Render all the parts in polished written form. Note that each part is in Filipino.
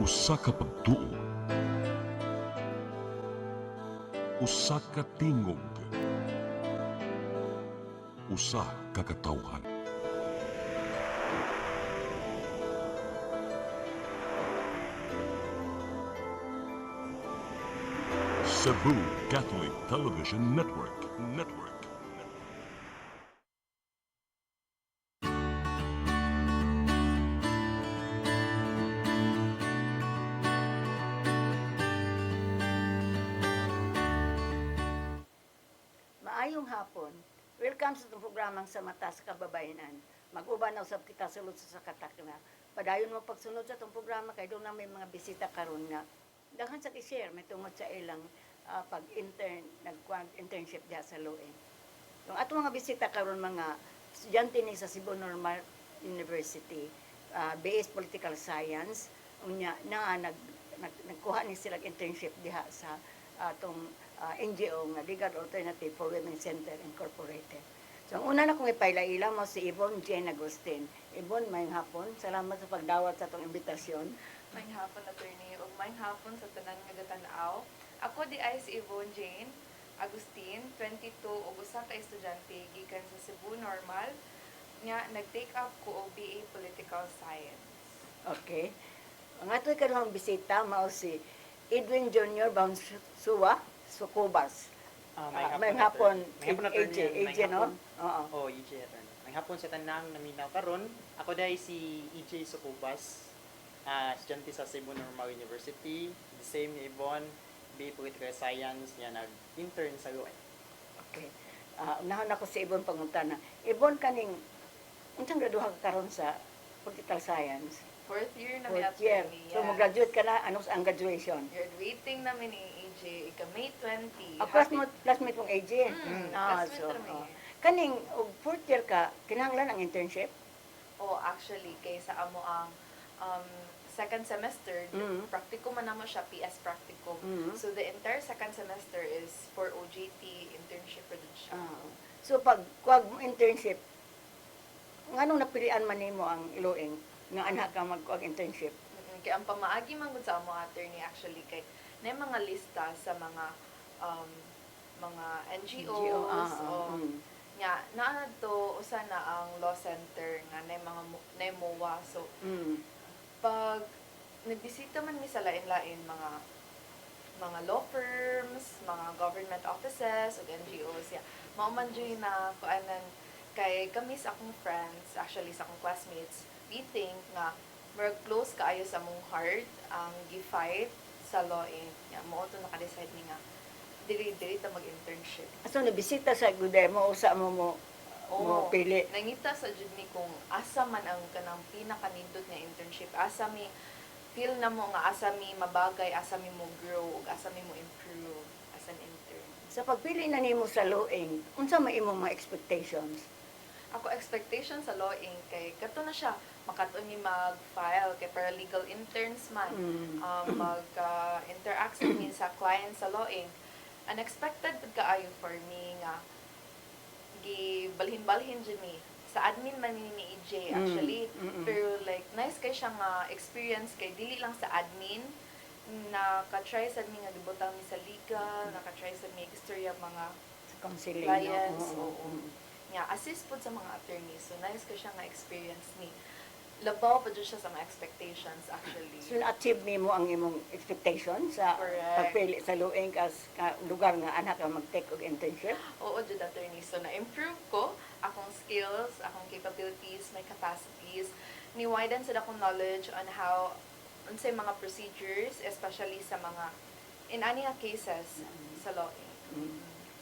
Usa ka pagtuo, usa ka tingog, usa ka katawhan. Cebu Catholic Television Network. Maayong hapon. Welcome sa itong programang sa Mata sa Kababayanan. Mag-uban na usab kita sulod sa sakatak na. Padayon mo pagsunod sa itong programa kay doon na may mga bisita karon nga. Daghan sa i-share may tungod sa ilang internship diha sa Loeng. Yung ato mga bisita karon mga estudyante ni sa Cebu Normal University, BS Political Science, unya na nagkuha ni sila internship diha sa atong NGO nga Legal Alternative for Women Center Incorporated. So, ang una na kong ipailaila mo si Yvonne Jane Agustin. Yvonne, mayang hapon. Salamat sa pagdawat sa itong imbitasyon. Mayang hapon, attorney, ug mayang hapon sa tanan nga gatanaw. Ako di ay si Yvonne Jane Agustin, 22 ug usa ka estudyante gikan sa Cebu Normal nga nag-take up ko og BA Political Science. Okay. Ang ato'y karoong bisita, mao si Edwin Jr. Bangsuwa Sukubas. May hapon, AJ, no? Oo. Oh, EJ attorney. May hapon sa tanang naminaw karon. Ako dai si EJ Sukubas, estudyante sa Cebu Normal University. The same ni Yvonne, BA Political Science, niya nag-intern sa UN. Okay. Unahan ako si Yvonne pangutana. Yvonne, kaning, unsang graduha ka karon sa Political Science? Fourth year na mi Fourth year. attorney. So, mag-graduate ka na, ano ang graduation? Graduating namin ni AJ ika May 20. Classmate mong AJ. Classmate namin. Kaning, fourth year ka, kinahanglan ang internship? Oh, actually, kaysa amo ang second semester, practicum man namo siya, PS practicum. So, the entire second semester is for OJT, internship for dun siya. So, pag kuwag mo internship, nganong napilian man nimo ang iloing nga anak ka magkuwag internship? Kaya ang pamaagi man gud sa amo attorney actually kay na mga lista sa mga NGOs o nga naa to usa na ang law center nga na mga na MOA. So pag nagbisita man mi sa lain-lain mga law firms, mga government offices ug NGOs, mao man jud na kuanan kay kami sa akong friends, actually sa akong classmates, we think nga more close kaayo sa mong heart ang gi-fight sa law mo to naka-decide ni nga dili ta mag-internship. So, nabisita sa guday mo, usa mo pili. Nangita sa jud ni kung asa man ang kanang pinakanindot nga internship, asa mi feel na mo nga asa mi mabagay, asa mi mo grow ug asa mi mo improve as an intern. Sa pagpili na nimo sa Loeng, unsa may imong mga expectations? Ako expectation sa law kay kato na siya makaton mi mag-file kay paralegal interns man mag-interact sa mi sa client sa law unexpected pud kaayo for me nga gibalhin-balhin jud mi sa admin man ni EJ actually pero like nice kay siya nga experience kay dili lang sa admin naka-try sad mi nga gibutang mi sa legal, naka-try sad mi istorya mga Counseling, clients no? nga assist po sa mga attorneys. So, nice ko siya nga experience ni. Labaw pa dyan siya sa mga expectations, actually. So, na-achieve nimo ang imong expectations sa Correct. pagpili sa Loeng kas lugar nga anak ka mag-take og internship? Oo, dyan attorney. So, na-improve ko akong skills, akong capabilities, my capacities. Ni-widen sa akong knowledge on how, unsay mga procedures, especially sa mga, in any cases, sa law.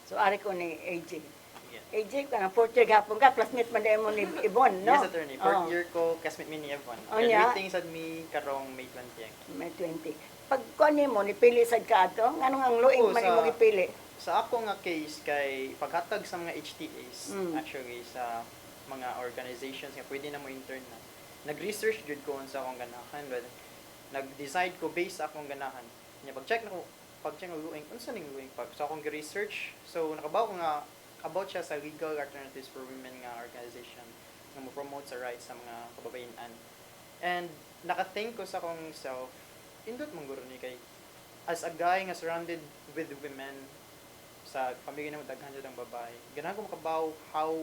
So, ari ko ni AJ. Yeah. AJ, ka na fourth year gapon ka, classmate man mo ni Yvonne, no? Yes, attorney. Fourth year ko, classmate mi ni Yvonne. Oh, yeah? Graduating sad mi karong May 20. May 20. Pag kuan nimo nipili sad ka ato, nganong ang Loeng Oo, man sa- imo gipili? Sa ako nga case kay paghatag sa mga HTAs, actually sa mga organizations nga pwede na mo intern na. Nag-research jud ko sa akong ganahan, but nag-decide ko based sa akong ganahan. Nya pag-check ng luing, unsa ning luing pag so akong research, so nakabaw ko nga about siya sa Legal Alternatives for Women nga organization nga mo promote sa rights sa mga kababayan. And naka-think ko sa akong self indot mong guro ni kay as a guy nga surrounded with women sa pamilya na daghan jud ang babae. Ganahan ko makabaw how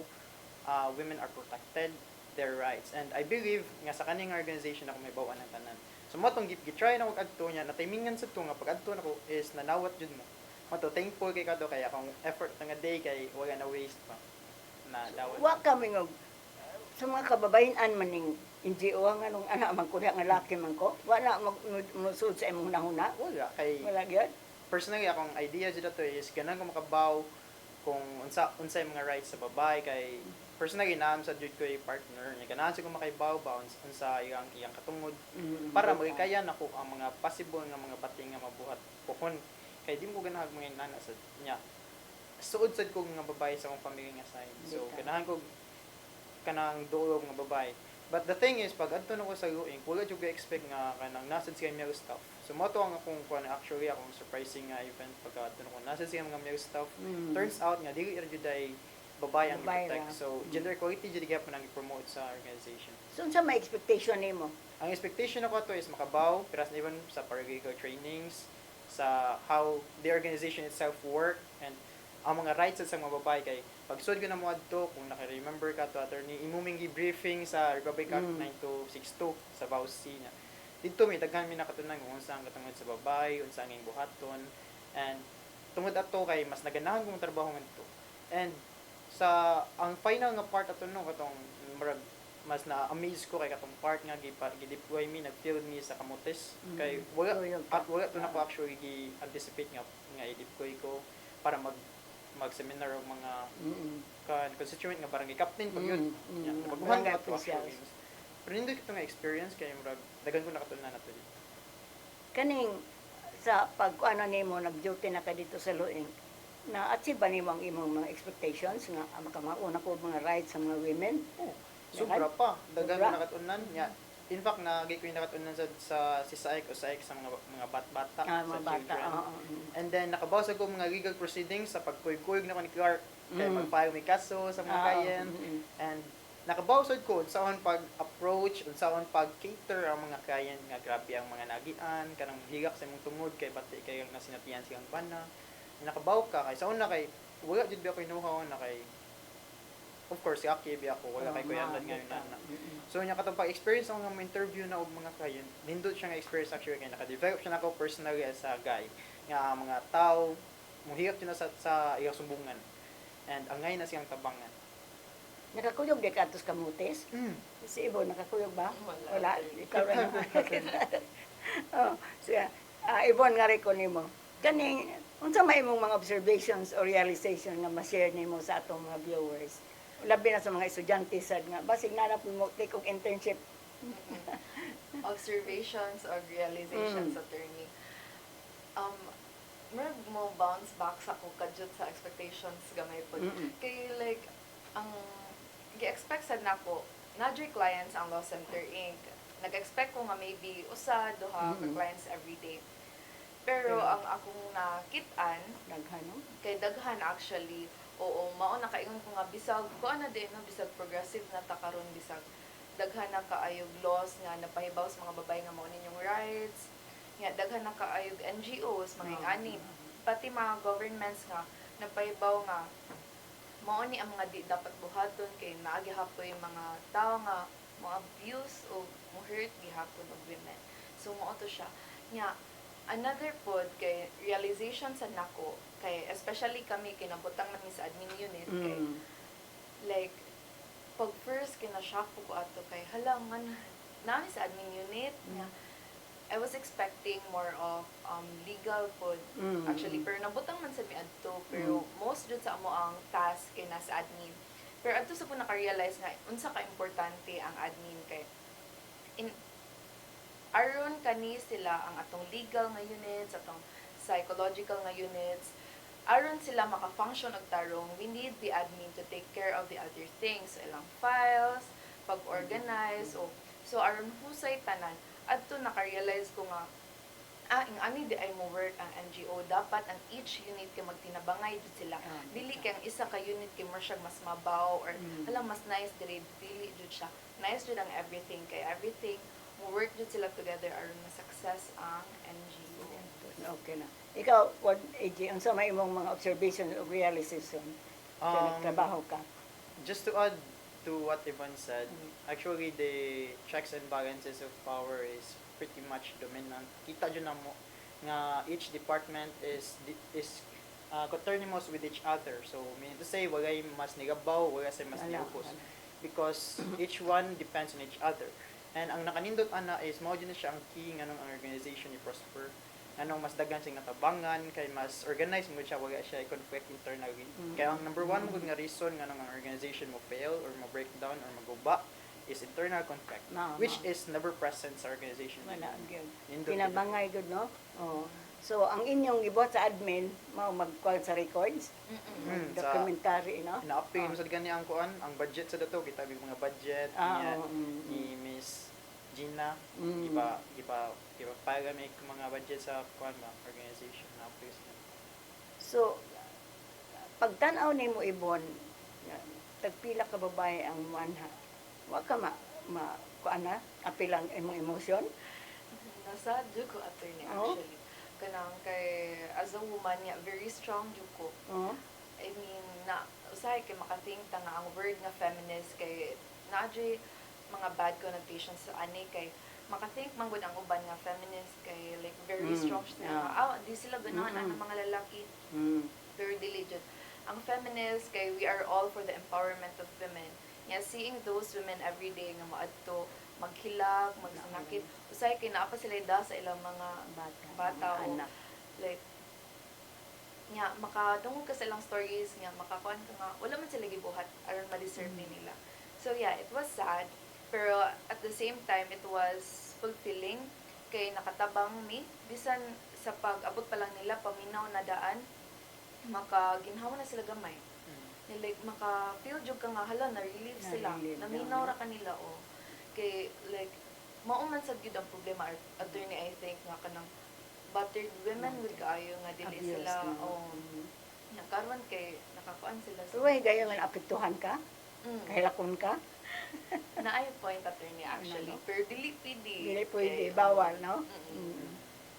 women are protected, their rights. And I believe nga sa kaning organization ako may bawaan ng tanan. So mo tong gitry na ko adto niya, na timingan sa to nga pag adto nako is nanawat jud mo. Mo to thankful kay kadto kay akong effort nga day kay wala na waste pa na dawat. Wa kami nga sa mga kababayan maning NGO nga nung anak man ko nga laki man ko. Wala musud sa imong nahuna. Wala kay Wala gyud. personally akong idea jud ato is ganang ko makabaw kung unsa yung mga rights sa babae kay personally naam sa jud ko yung partner nya ganahan sa ko makaibaw ba unsa iyang katungod para magikaya nako ang mga possible nga mga bating nga mabuhat pohon kay di mo ganahan mga inana sa nya suod sad ko nga babae sa akong pamilya nga side so ganahan ko kanang duolog nga babae. But the thing is, pag adto na ko sa luing, wala jud ga-expect nga kanang nasad siya male staff. So mo to ang akong kuan actually akong surprising nga event pag adto na ko nasad siya mga male staff. Turns out nga dili ra jud ay babae ang Babae protect. ra. So gender equality jud gyapon ang i-promote sa organization. So unsa may expectation nimo? Ang expectation ako to is makabaw piras na even sa paralegal trainings sa how the organization itself work and ang mga rights sa mga babae kay pagsud ko na mo adto kung naka-remember ka to attorney imuming briefing sa Republic Act 9262 sa BAUC niya. Dito may daghan mi nakatunan kung unsa ang katungod sa babae, unsa ang iyang buhaton and tungod ato kay mas naganahan kong trabaho ngadto. And sa ang final nga part ato no katong murag mas na-amaze ko kay katong part nga gi-deploy mi nag-field mi sa Camotes kay wala at wala to na ko actually gi-anticipate nga i-deploy ko para mag-seminar og mga constituent nga barangay captain pag yun. Nabaguhan ko ato actually. Pero hindi ko nga experience kay murag dagan ko nakatunan nato dito. Kaning sa pagkuana nimo nag-duty na ka dito sa Luing, na-achieve ba nimo ang imong mga expectations nga makamauna ko mga rights sa mga women? Sobra pa. Dagan ko Sobra? nakatunan nya. In fact, nagay ko yung nakatunan sa CISAIC o SAIC sa mga bata sa Mga bata. children. And then, nakabawas ako mga legal proceedings sa pagkuyog na ko ni Clark. Kaya mag-file may kaso sa mga client. And nakabawas ko unsaon pag-approach, unsaon pag-cater ang mga client nga grabe ang mga nagian, kanang higak sa imong tungod kay bati kay nga sinatiyan silang bana. Nakabaw ka kay saon na kay wala jud ba ko know-how na kay of course, aki bi ako wala kay kuya andad ngayon na. So nya katong pag-experience ako nga interview na og mga client, nindot siya nga experience actually kay naka-develop siya nako personally as a guy nga mga tao muhiyap siya na sa iyang sumbungan. And ang ngayon na siyang tabangan. Nakakuyog di ka atos Camotes? Si Ibo nakakuyog ba? Wala. Ikaw ra naman. Oh, siya. Ibon nga rin ko nimo. Kaning unsa may imong mga observations or realization nga ma-share nimo sa atong mga viewers? Labi na sa mga estudyante sad nga basig na mo take og internship. Observations or realizations attorney. Murag mo bounce back sa ko kadjut sa expectations gamay pod. Kay like ang gi-expect sad nako na clients ang Law Center Inc. Nag-expect ko nga maybe usa duha ka clients every day. Pero ang akong nakit-an Daghan no? kay daghan actually oo mao na kaingon ko nga bisag ko ana din no bisag progressive na ta karon bisag daghan na kaayog laws nga napahibaw sa mga babae nga mao ninyong rights nga daghan na kaayog NGOs mga ingani pati mga governments nga napahibaw nga mao ni ang mga di dapat buhaton kay naagi hapoy mga tao nga mo abuse o mo hurt gihapon og women so mao to siya nya another pod kay realization sa nako kay especially kami kinabutang namin sa admin unit kay like pag first kina-shock ko ato kay halangan namin sa admin unit nga I was expecting more of legal pod actually pero nabutang man sa mi adto pero most jud sa amo ang task kay nasa admin pero adto sa ko naka-realize nga unsa ka importante ang admin kay in aron kani sila ang atong legal nga units, atong psychological nga units, aron sila maka-function og tarong, we need the admin to take care of the other things, ilang files, pag-organize, so aron husay tanan, adto naka-realize ko nga, ang ani di ay mo work ang NGO, dapat ang each unit kay magtinabangay jud sila. Dili kay ang isa ka unit kay mo siya mas mabaw or alam mas nice dili jud siya. Nice jud ang everything kay everything mo work jud sila together aron ma success ang NGO. Okay na. Ikaw, what, AJ, unsa may imong mga observation o realization sa nagtrabaho ka? Just to add to what Ivan said, actually the checks and balances of power is pretty much dominant. Kita dyan na mo nga each department is coterminous with each other. So, meaning to say, walay mas nigabaw, wala say mas Wala, niupos. wala. Because each one depends on each other. And ang nakanindot ana is mao din na siya ang key nga nung ang organization ni prosper. Anong mas daghan siyang natabangan kay mas organized mo siya, wala siya conflict internally. Kaya ang number one mo nga reason nga nung ang organization mo fail or mo breakdown or maguba is internal conflict, which is never present sa organization. Wala, gyud. Nindot Pinabangay gud, no? Oh. So, ang inyong gibuhat sa admin, mao magkuha sa records, documentary, no? Na-update mo sa gani ang kuan, ang budget sa dato kita big mga budget niya ni Miss Gina, iba para may mga budget sa kuan ba organization na update niya. So, pagtanaw nimo Ibon, tagpila ka babae ang manha. Wa ka kuan na, apilang imong emosyon? Nasa jud ko attorney Oh. actually. Kanang kay as a woman nga very strong jud ko. Oh. I mean, na usahay kay makating ta nga ang word nga feminist kay naadjay mga bad connotations sa ani kay makathink man gud ang uban nga feminist kay like very strong siya. Di sila ganahan ang mga lalaki. Very diligent. Ang feminist kay we are all for the empowerment of women. Yeah, seeing those women every day nga maadto maghilag, magsanakit, usay kay naa pa sila da sa ilang mga bata o anak. like nga makadungog ka sa ilang stories nga makakuan ka nga wala man sila gibuhat aron ma-deserve nila. So yeah, it was sad pero at the same time it was fulfilling kay nakatabang mi bisan sa pag-abot pa lang nila paminaw na daan makaginhawa na sila gamay. Like maka-feel jud ka nga hala na-relieve sila, naminaw ra kanila o kay like mao man sad gyud ang problema attorney I think nga kanang battered women with kaayo nga dili Abuse sila na. o nga karon kay nakakuan sila So, way gayo nga apektuhan ka? Kahilakon ka? na ay point attorney actually Ano? pero dili pwede Dili pwede, bawal, no?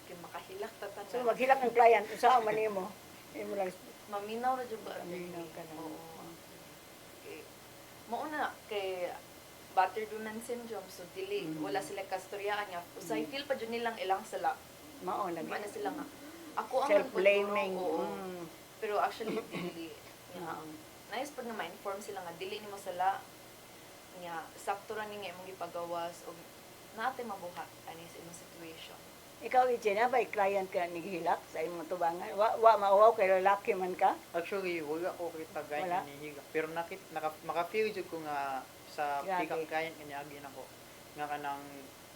kay makahilak ta tanan So, maghilak ang client, usaha man nimo. Imo lang maminaw na jud ba attorney Maminaw ka na. oo kay mao na kay battered women syndrome so dili wala sila kastoryaan nga usay feel pa jud nilang ilang sila mao lagi. ano sila nga ako ang Self-blaming. nagtuturo, oo. Pero actually dili Oo. nice pag nga ma-inform sila nga dili nimo sila nga sakto ra ni nga imong gipagawas og naate mabuhat ani sa imong situation. Ikaw, Ije, na ba client ka nigihilak sa imong tubangan? Wa mauwaw kay lalaki man ka? Actually, wala ko kita Wala? gayud nihiga. Pero maka-feel jud ko nga sa Grabe. pick-up client nga agi nako nga kanang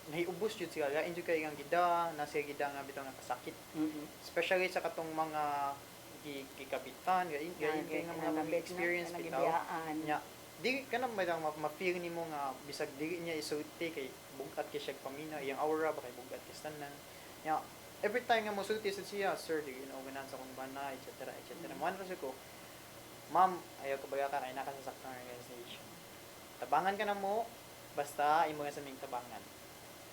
nahiubos jud sila lain jud kay ang gida na siya gida nga bitaw nga kasakit. Especially sa katong mga gikabitan gain kay nga mga experience bitaw. Nya di ka na may ma-feel nimo nga bisag dili niya isulti kay bugat kay siya pamina iyang aura ba kay bugat kay tanan. Nya every time nga mo sulti sa siya, sir, di na uganan sa kung bana, etc. etc. Mo ano ko, ma'am, ayaw ko baga ka kay nakasasaktan ng organization. Tabangan ka na mo, basta imo nga sa ming tabangan.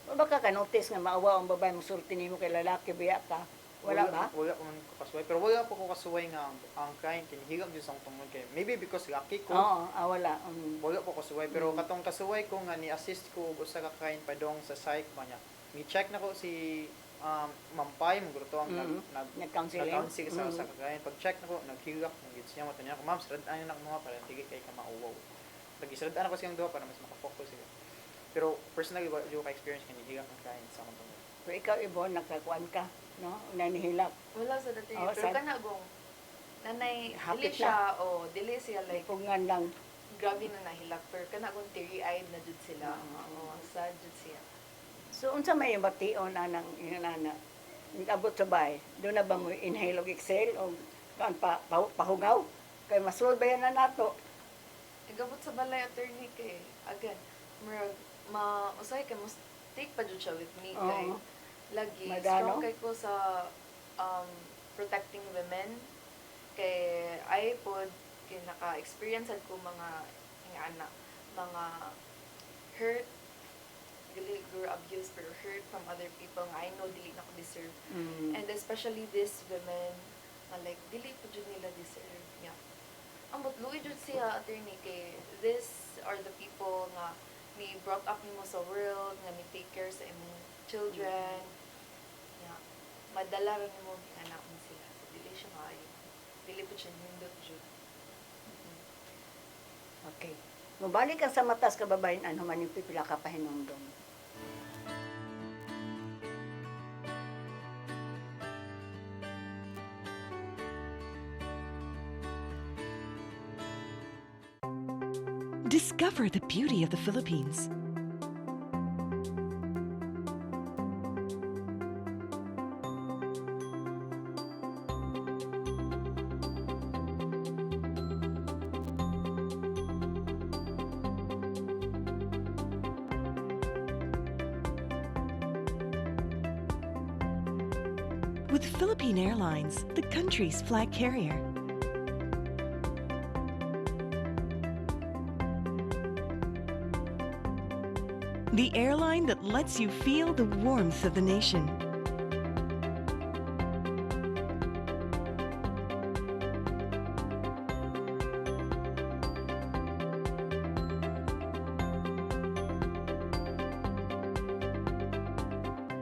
Wala ka ka-notice nga maawa ang babae mo sulti nimo kay lalaki biya ka? Wala ba? Wala ko man kasuway. Pero wala po ko kasuway nga ang client kinihigam jud sa akong tungod kay maybe because lucky ko. Oo, wala. Wala po kasuway pero katong kasuway ko nga ni-assist ko og usa ka client padong sa psych ba niya. Mi-check na ko si Mampay mo gruto ang Nag-counseling? nag-counsel sa usa ka client. Pag-check na ko naghigak mo gid siya mo tanya ko ma'am sirad-an na mo para dili kay ka mauwaw. Pag-isirad-an ako siyang duha para mas maka-focus siya. Pero personally wala ko experience kinihigak ang client sa akong tungod. Pero ikaw, Ibon, nagkakuan ka, no? Nanihilak. Wala sa dati Oo, pero sad. kana gong nanay Hapit dili siya o dili siya like Pungan lang. grabe na nahilak pero kana gong teary-eyed na jud sila. Oo. Sad jud siya. So, unsa may yung bation anang inana? Abot sa bay, doon na ba mo inhale og exhale o pahugaw? Kay masulod ba yan na nato? Igabot sa balay attorney kay again usay kay mo take pa jud siya with me kay Oo. lagi Magano? strong kay ko sa protecting women kay ay pod kay naka-experience ko mga anak mga hurt dili or abuse hurt from other people nga I know dili na ko deserve. Mm. And especially these women nga like dili po jud nila deserve nga. Ang butluoy jud siya attorney kay these are the people nga ni brought up nimo sa world nga ni take care sa imong children. Nga madala ra nimo ang anak mo sila. So, dili siya maayo. Dili po siya nindot jud. Okay. Mubalik ka sa matas kababayan, ano man yung pipila ka pahinumdum. Discover the beauty of the Philippines. With Philippine Airlines, the country's flag carrier. The airline that lets you feel the warmth of the nation.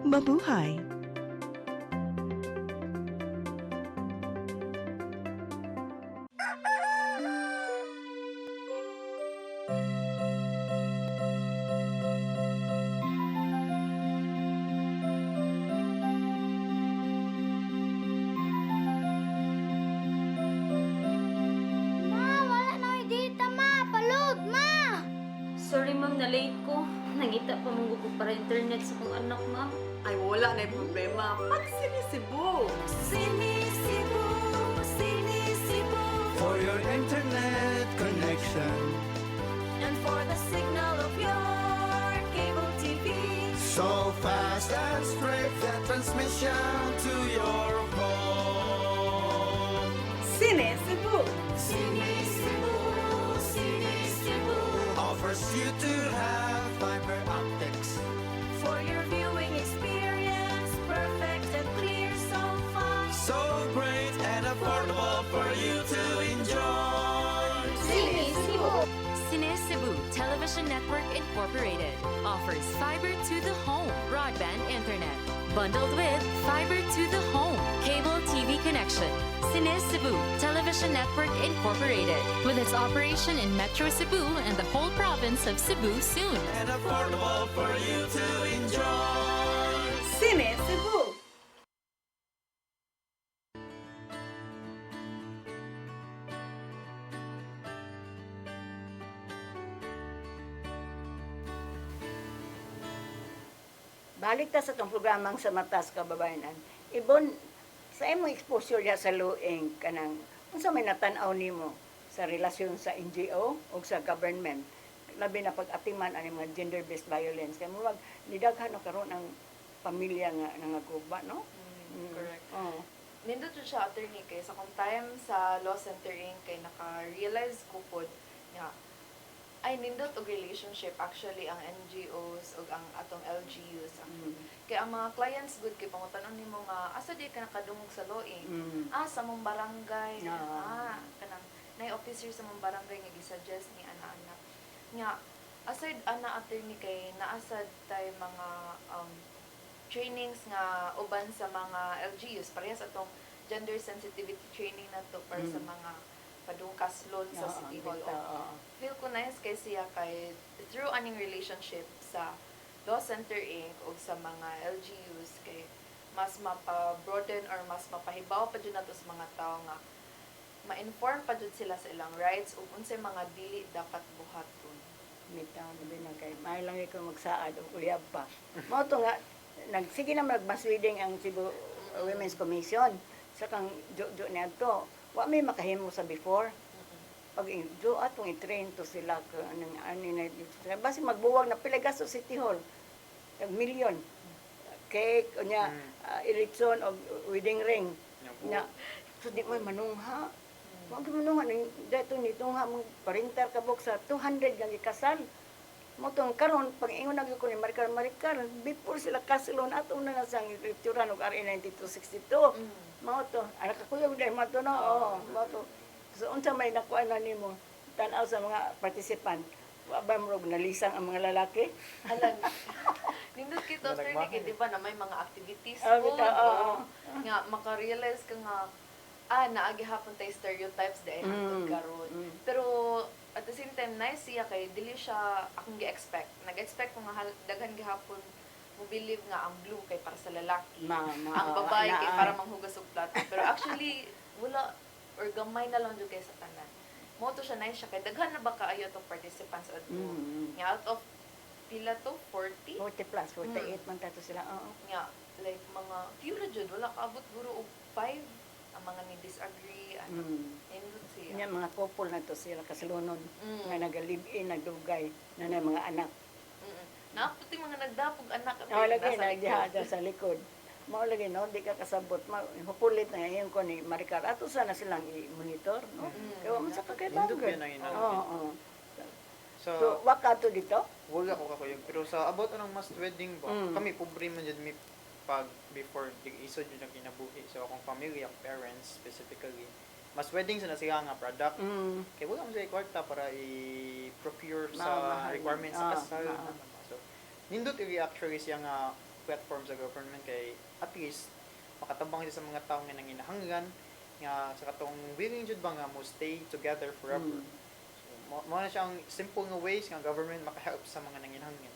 Mabuhay! Ma, wala na ko'y data, ma. Palud, ma. Sorry ma'am, na-late ko. Nangita pa mong ko para internet sa kong anak, ma'am. Ay, wala na yung problema. Pag-sinisibo. For your internet connection. And for the signal of your cable TV. So fast and straight that transmission to your home. Sine Cebu. Cebu. Offers you to have fiber optics. For your viewing experience, perfect and clear so far. So great and affordable for you to enjoy. Cine Cebu Television Network Incorporated offers fiber to the home broadband internet bundled with fiber to the home cable TV connection. Cine Cebu Television Network Incorporated with its operation in Metro Cebu and the whole province of Cebu soon. And affordable for you to enjoy. Sine Cebu. Balik ta sa itong programang sa matas kababayanan. Ibon, sa imong exposure ya sa luing kanang unsa may natanaw nimo sa relasyon sa NGO o sa government labi na pag-atiman ani mga gender-based violence kay murag nidaghan o karon ang pamilya nga nangaguba no. Correct. Oh. Nindot jud siya attorney kay sa kung time sa Law Center Inc. kay naka-realize ko pod nga ay nindot og relationship actually ang NGOs ug ang atong LGUs. Kay ang mga clients good kay pangutanon nimo nga asa di ka nakadungog sa lawing. Sa mong barangay. Kanang nay officer sa mong barangay nga gi-suggest ni ana-anak. Nga aside ana attorney kay naasad tay mga trainings nga uban sa mga LGUs parehas atong gender sensitivity training na to para sa mga padungkas loan sa City Hall. Feel ko nice kay siya kay through aning relationship sa Law Center Inc. o sa mga LGUs kay mas mapa-broaden or mas mapahibaw pa dyan nato sa mga tao nga ma-inform pa dyan sila sa ilang rights ug unsay mga dili dapat buhaton. Mitaw na din kay may lang ikaw magsaad o uyab pa. Mao to nga nagsige na mag-misleading ang Cebu Women's Commission sa kang jo niadto. Wa may makahimo sa before. Pag do atong i-train to sila ka anong ani na basi magbuwag na pila gasto sa City Hall. Tag milyon. Cake unya election og wedding ring. Na so di mo manungha. Wag mo manungha ning dato nito nga mong parinter ka bok sa 200 nga gikasal. Mo tong karon pag ingon na ko ni Maricar before sila kasilon ato na sang lecturean og RA 9262. Mao to, ara ka kuya dai mo to no. Oh, mao to. So unsa may nakuha na nimo tan-aw sa mga participant? Wa ba mo nalisang ang mga lalaki? Alam, nindot kita Australia kay di ba na may mga activities Ah, po. bitaw, oo. Nga maka-realize ka nga naagi hapon tay stereotypes dahil hangtod karon. Pero at the same time nice siya kay dili siya akong gi-expect. Nag-expect ko nga daghan gihapon mo believe nga ang blue kay para sa lalaki. Ang babae kay para manghugas og plato. Pero actually wala or gamay na lang jud kay sa tanan. Mo to siya nice siya kay daghan na ba kaayo tong participants adto. Nga out of pila to 40 40 plus 48 man tato sila. Oo. nga like mga few ra jud wala kaabot guro og 5 ang mga ni disagree ano nindot siya. Nya mga couple na to sila kasilunod nga naga-live-in nagdugay na na mga anak. Naputi mga nagdapog anak at Oh, lagi nasa na likod. dihada sa likod. Mao lagi no, di ka kasabot. Hupulit na ngayon ko ni Maricar. Ato sana silang i-monitor, no? Kaya mo sa Nindot kakaibagan. yun ang inanong. Oo. So, So, waka to dito? wala ko kakuyog. Pero sa about anong mass wedding ba, Mm. kami pobre man jud mi pag before isod jud ang kinabuhi. So akong family, ang parents specifically, mas wedding sa nasiya nga product. Kaya wala mo sa kwarta para i-procure sa Mahal. requirements Ah, sa kasal. ah. So, nindot yung actually siya nga platform sa government kay at least makatabang siya sa mga tao nga nanginahanglan nga sa katong willing jud ba nga mo stay together forever. So, mo na siyang simple nga ways nga government makahelp sa mga nanginahanglan.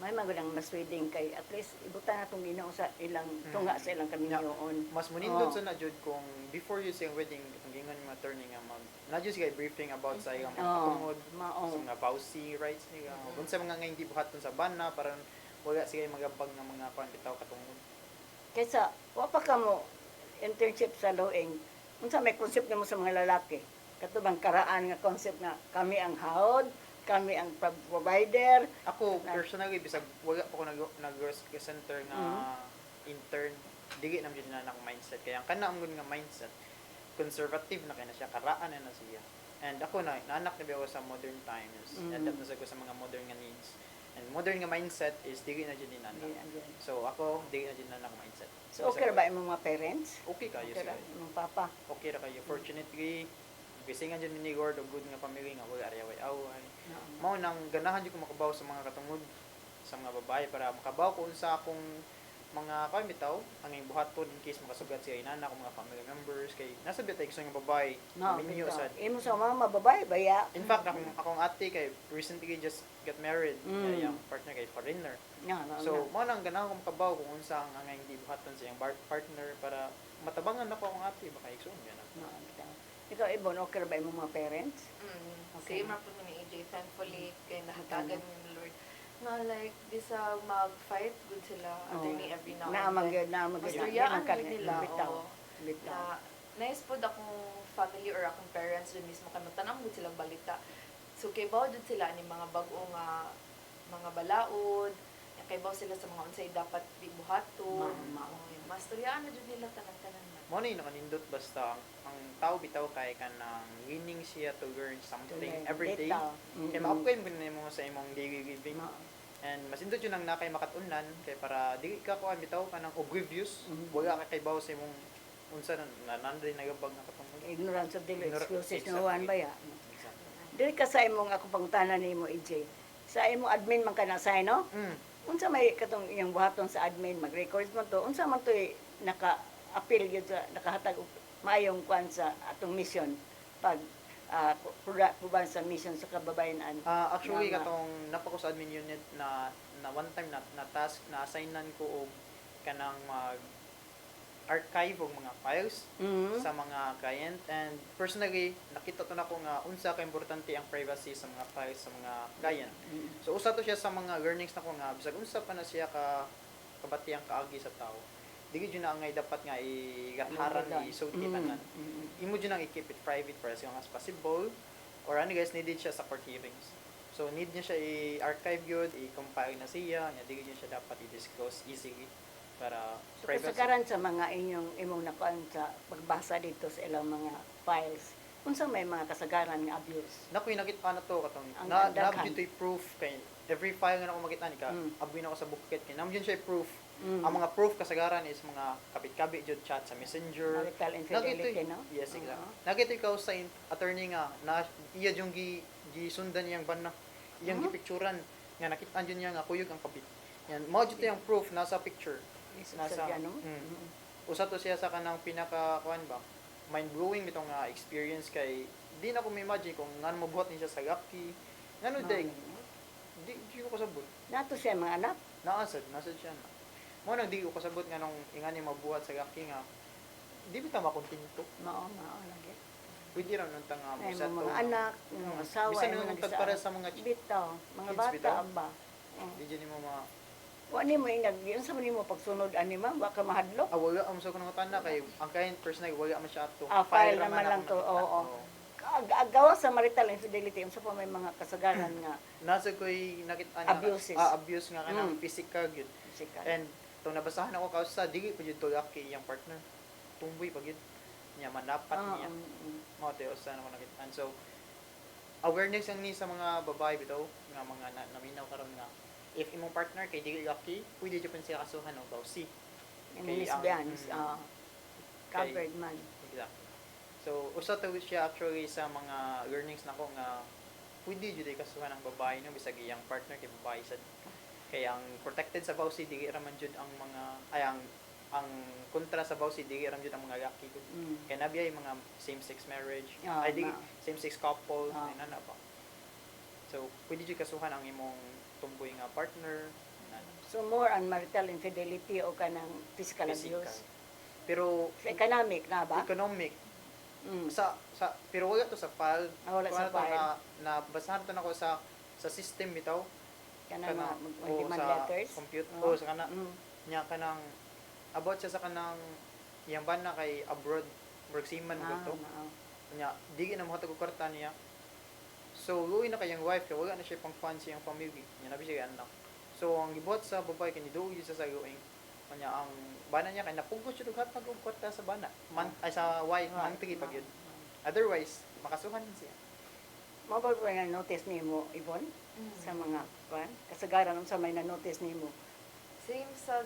May magandang mas wedding kay at least ibutan na itong Ginoo sa ilang tunga sa ilang kaminyoon. Mas munindot Oo. sa na jud kung before you siyang wedding itong gingon yung attorney nga mag na jud siya briefing about sa iyang mga Oo. katungod sa Maong. mga vowsy rights niya kung sa mga nga hindi buhaton sa bana para wala siya magabag nga mga kuan bitaw katungod. Kaysa, wa pa ka mo internship sa Loeng. Unsa may concept nimo sa mga lalaki? Katubang karaan nga concept nga kami ang hawd, kami ang provider. Ako personally bisag wala pa ko nag-risk center nga intern dili na jud na akong mindset kaya ang kana ang nga mindset conservative na kay na siya karaan na siya. And ako na naanak na ba ako sa modern times. Adapt na sa ko sa mga modern nga needs. And modern nga mindset is dili na jud nana. So ako dili na jud nana akong mindset. So, okay ra ba imong mga parents? Okay kayo Okay ra sila. imong papa? Okay ra kayo. Fortunately bisingan jud ni God og good nga family nga wala ari away. Mao nang ganahan jud ko makabaw sa mga katungod sa mga babae para makabaw ko unsa akong mga bitaw ang ing buhaton in case makasugat siya inana ko mga family members kay nasa bitay gusto nga babae minyo sa Imo sa mama babae baya. in fact akong ate kay recently just got married yung partner kay foreigner so mo nang ganahan ko makabaw kung unsa ang hindi buhaton sa iyang partner para matabangan ako akong ate baka igsoon gana. Ikaw Ibon, okay ra ba imong mga parents? Same ra po ni AJ thankfully kay nahatagan ni Lord nga like di sa mag-fight good sila attorney every now and then. Naamag Mas yun. tuyaan Di man yun nila, bitaw. oo. Bitaw. Na nice po akong family or akong parents dun mismo kay magtanam gud silang balita. So kay baw jud sila ni mga bag-o nga mga balaod, kay baw sila sa mga unsay dapat dibuhaton. Mas tuyaan na jud nila tanan-tanan. Mo ni nakanindot basta ang tao bitaw kay kanang willing siya to learn something every day. Kay ma-apply mo nimo sa imong daily living. And masindot yun ang nakay makatunan kay para dili ka kuan bitaw kanang oblivious, wala ka kay bawo sa imong unsa nananday nagabag nga katungod. Ignorance of the excuses Exactly. no one ba ya? Exactly. Dili ka sa imong ako pangutanan nimo EJ. Sa imong admin man ka na sign no? Unsa may katong iyang buhaton sa admin mag-records man to? Unsa man to naka-appeal gyud sa nakahatag og maayong kwan sa atong mission pag kuban sa mission sa kababayan-an. Actually Nga- katong napako sa admin unit na one time na task na assignan ko og kanang mag archive og mga files sa mga client and personally nakita to nako nga unsa ka importante ang privacy sa mga files sa mga client. So usa to siya sa mga learnings nako nga bisag unsa pa na siya kabatiang kaagi sa tao. Dili jud na angay dapat nga igatharan isulti tanan. Imo jud nang i-keep it private para as long as possible or ano guys needed siya sa court hearings. So need niya siya i-archive yun, i-compile na siya, niya dili niya siya dapat i-disclose easily para So kasagaran sa mga imong nakuan sa pagbasa dito sa ilang mga files, unsa may mga kasagaran nga abuse. Nakoy nakita na to katong Ang na daghan. dito proof kay every file nga ako makita ni ka abwi na ako sa bukid kay namjud siya proof. Ang mga proof kasagaran is mga kabit-kabit jud chat sa Messenger. Marital infidelity, no? Yes, exactly. Oo. Nakita ikaw sa attorney nga na iya yung gisundan niyang bana. Iyang gipicturan nga nakita jud niya nga kuyog ang kabit. Yan, mao jud yung proof nasa picture. Nasa Ano? usa to siya sa kanang pinaka kuan ba mind blowing bitong nga experience kay di na ko ma-imagine kung ngano mabuhat ni siya sa gapki ngano di ko kasabot Nato siya mga anak. nasad siya na mo nang di ko kasabot nga nung ingani mabuhat sa gapki nga di bitaw makontinto Mao lagi. pwede ra nung tanga mo Ay, sa mga anak, mga asawa, bisan ay nung mga tagpara sa mga bitaw, mga kids bata bitaw. ba. di dyan mo ma Wa ni mo ingag, yun sa mo pagsunod ani ma'am, baka mahadlok. wala am sa kanang tanda kay ang kain personal wala man siya ato File ra naman man lang ako to, nakita. oo. Gawa sa marital infidelity, unsa pa may mga kasagaran nga Nasa ko'y nakita nga Abuses. abuse nga kanang physical yun. physical. And itong nabasahan ako kausa dili pa jud to kay iyang partner. Tumboy pa gyud niya manapat niya. Mao tayo sa ako nakita. So awareness ang ni sa mga babae bitaw nga mga naminaw karon nga if imong partner kay dili lucky, pwede jud pa siya kasuhan og bawsi. Yung kay ang- lesbians, kay- covered man. Exactly. So usa to siya actually sa mga learnings nako nga pwede jud ay kasuhan ang babae no bisag iyang partner kay babae sad. Kaya ang protected sa bawsi dili ra man jud ang mga ay ang kontra sa bawsi dili ra man jud ang mga laki gud. Kaya nabiyay mga same-sex marriage, ay di same-sex couple, ay nana pa. So pwede jud kasuhan ang imong tumboy nga partner. So more on marital infidelity o kanang physical Physical. abuse. Pero Sa economic na ba? economic Mm. sa pero wala to sa file. Wala sa Kuha na to file. na basahan to nako sa system bitaw. Kanang Kana mga o demand sa letters. computer Oo. o sa kana nya kanang about siya sa kanang iyang bana kay abroad work seaman mo to. Nya dili na mohatag og kwarta niya. So luoy na kayang wife kay wala na siya pang fund siyang family. Nya nabi siya anak. So ang gibuhat sa babae kay niduol sa saguing. Kanya ang bana niya kay napugos siya og hatag og kwarta sa bana. Ay sa wife mantigi pag yun. Otherwise makasuhan siya. Mo ba na notice nimo Ibon sa mga kwan? Kasagaran unsa may na notice nimo? Same sa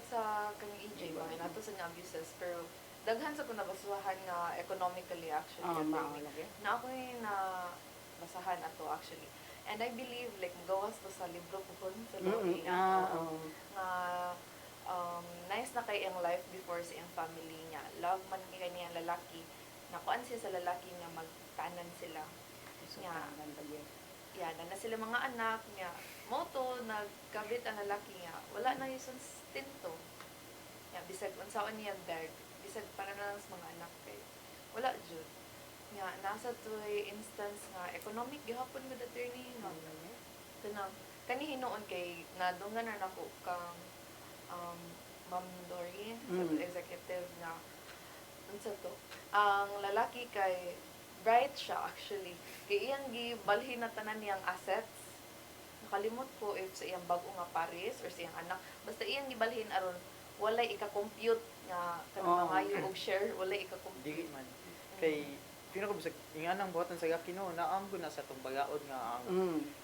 kang EJ ba nato sa nga abuses pero daghan sa ko nabasuhan nga economically actually Mao attorney. lagi. Na ako na basahan ato actually. And I believe like gawas to sa libro po sa law. Nga nice na kay ang life before sa iyang family niya. Love man kay niya lalaki. Nakuan siya sa lalaki nga magtanan sila. Nya yan na sila mga anak niya. Moto nagkabit ang lalaki niya. Wala na yung sustento. Ya bisag unsaon niya bag. Bisag para na lang sa mga anak kay wala jud. Nga nasa toy instance nga economic gihapon gud attorney nga kanang kani hinuon kay nadungan na nako kang Ma'am Doreen sa executive nga unsa to ang lalaki kay bright siya actually kay iyang gibalhin na tanan niyang assets nakalimot ko if sa iyang bag-o nga pares or sa iyang anak basta iyang gibalhin aron walay ika-compute nga kanang mangayo og share walay ika-compute Dili man. Kay pino ko bisag inganang buhatan sa gakino naam ko na sa tong bagaod nga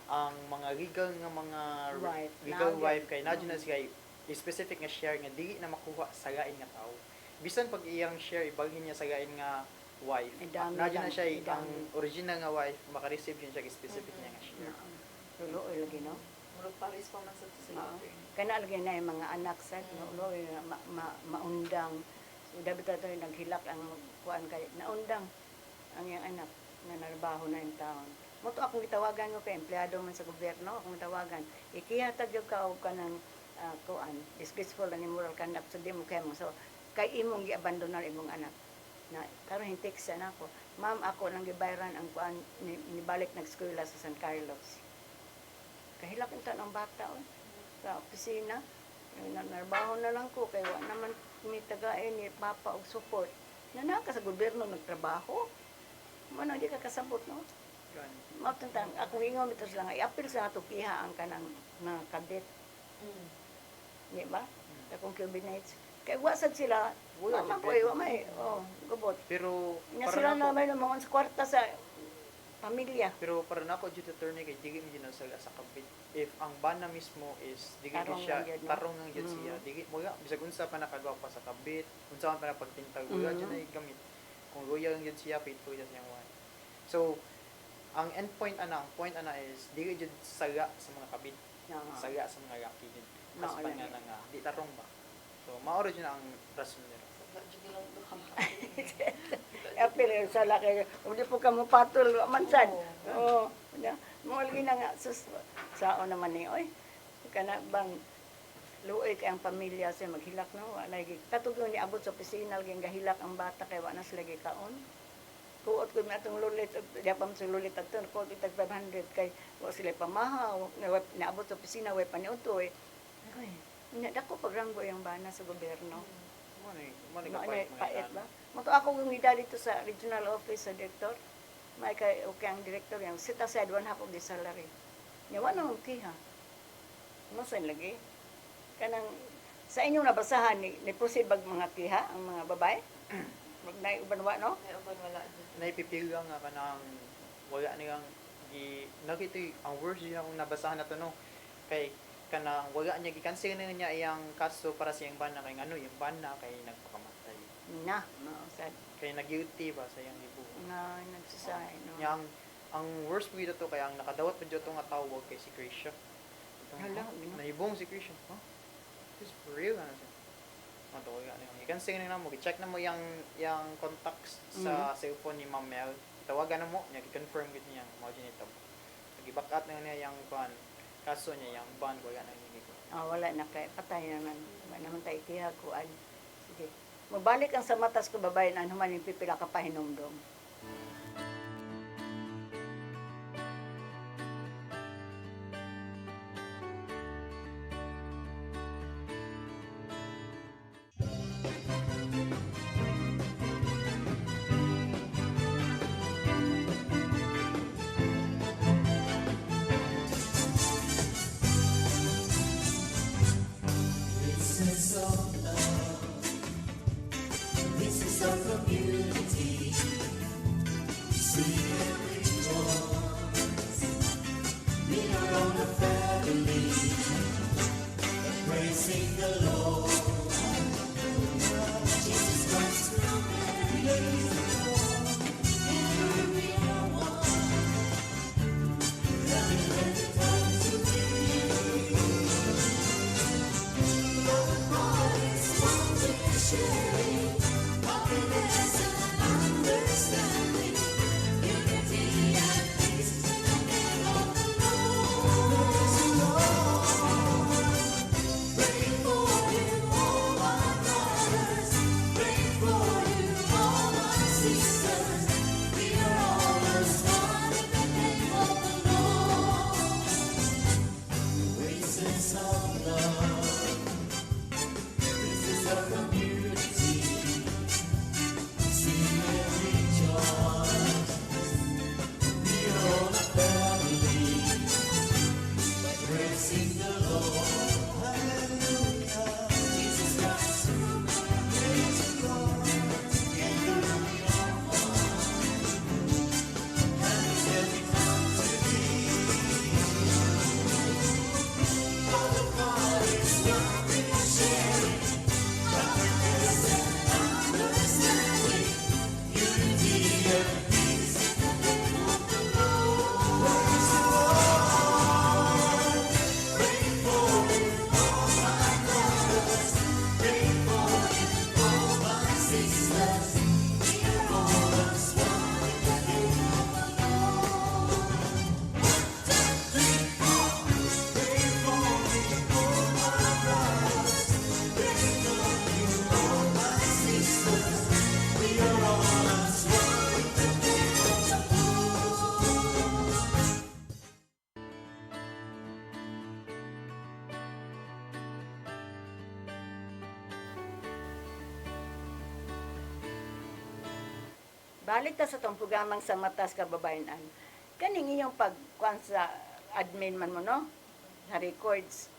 ang mga legal nga mga Wife. legal Now, wife kay nadyo na siya specific nga share nga dili na makuha sa gain nga tao. Bisan pag iyang share ibalhin niya sa gain nga wife. Dami Nadyo lang, na siya ang dami. original nga wife maka-receive yun siya specific niya nga share. Tulo lagi no. murag pares pa man sa to sa attorney. Kana lagi na yung mga anak sa no maundang. So dapat tayo naghilak ang kuan kay naundang ang iyang anak na narbaho na yung taon. Moto akong gitawagan ko kay empleyado man sa gobyerno, akong gitawagan. Ikihatag yung ka og kanang kuan, disgraceful and immoral conduct so di mo kaya mo. So kay imong gi-abandonar imong anak. Na karon hintik sa nako. Ma'am, ako nang gibayaran ang kuan nibalik nag-eskwela sa San Carlos. Kahilak unta ng bata sa opisina. Narbaho na lang ko kay wa naman may tagain ni papa og support. Nanaka sa gobyerno nagtrabaho. Mano di ka kasabot no? Gan. Maptantang ako ingon ito sila nga i-appeal sa ato piha ang kanang na kabit, di ba? Sa concubinates. Kay wasad sila, Wala, mama siyempre. ko, wa may, gubot. Pero Nga para sila nako, na may mga sa kwarta sa pamilya. pero para nako jud attorney kay dili mi sa kabit. If ang bana mismo is dili Tarong gyud siya lang yun, no? tarong lang gyud siya. Dili mo bisag unsa pa nakagawa pa sa kabit, unsa man pa na pagtintag wala jud ay gamit. Kung loyal gyud siya, faithful gyud siyang wife. So ang end point ana, ang point ana is dili jud saga sa mga kabit, saga sa mga laki jud. Mas No, pa wala. nga di tarong ba. So mao ra jud ang rason nila. Jadi lang to Apil sa laki, hindi po ka mo patol mansan. Oo. Mo lagi na nga sao naman ni oy. Kana bang luoy kay ang pamilya sa maghilak no, wala lagi. Katug ni abot sa opisina lagi gahilak ang bata kay wala na sila lagi kaon. Kuot ko na atong lulit, di pa sa lulit at ito, kuot itag 500 kay wala sila pamahaw, naabot sa opisina, way paniutoy. Ay, dako pagranggo yung bana sa gobyerno. Mo ni Ano kapait pait ba? Mato ako yung ida dito sa regional office sa director. May kay okay ang director yang sit aside one half of the salary. Nya wala nang kiha. Mo sa lagi. Kanang sa inyong nabasahan ni proceed bag mga kiha ang mga babae. Wag na uban wa no? May uban wala dyan. Naipipil lang nga kanang wala nilang nakita ang worst yun akong nabasahan na to no kay kanang wala niya gi-cancel na niya iyang kaso para sa iyang bana kay ngano yung bana kay nagpakamatay Na, no, sad kay nag-guilty ba sa iyang ibu na nagsasay no. yang ang worst po dito kay ang nakadawat pa dito nga tawag kay si Krisha Hala, no? naibong si Krisha this for real ano siya mato wala niya i-cancel na mo i-check na mo yang contacts sa cellphone ni Ma'am Mel tawagan na mo niya i-confirm gid niya mao din ito nag-backup na niya yang kaso niya yung bond wala na hindi ko. Wala na kay patay naman. Wala naman tayo kihakuan. Sige. Mabalik ang sa matas ko babae na naman yung pipila ka pa hinumdum. Balik ta sa tong programang sa matas kababayanan. Kaning iyong pagkuan sa admin man mo no, sa records.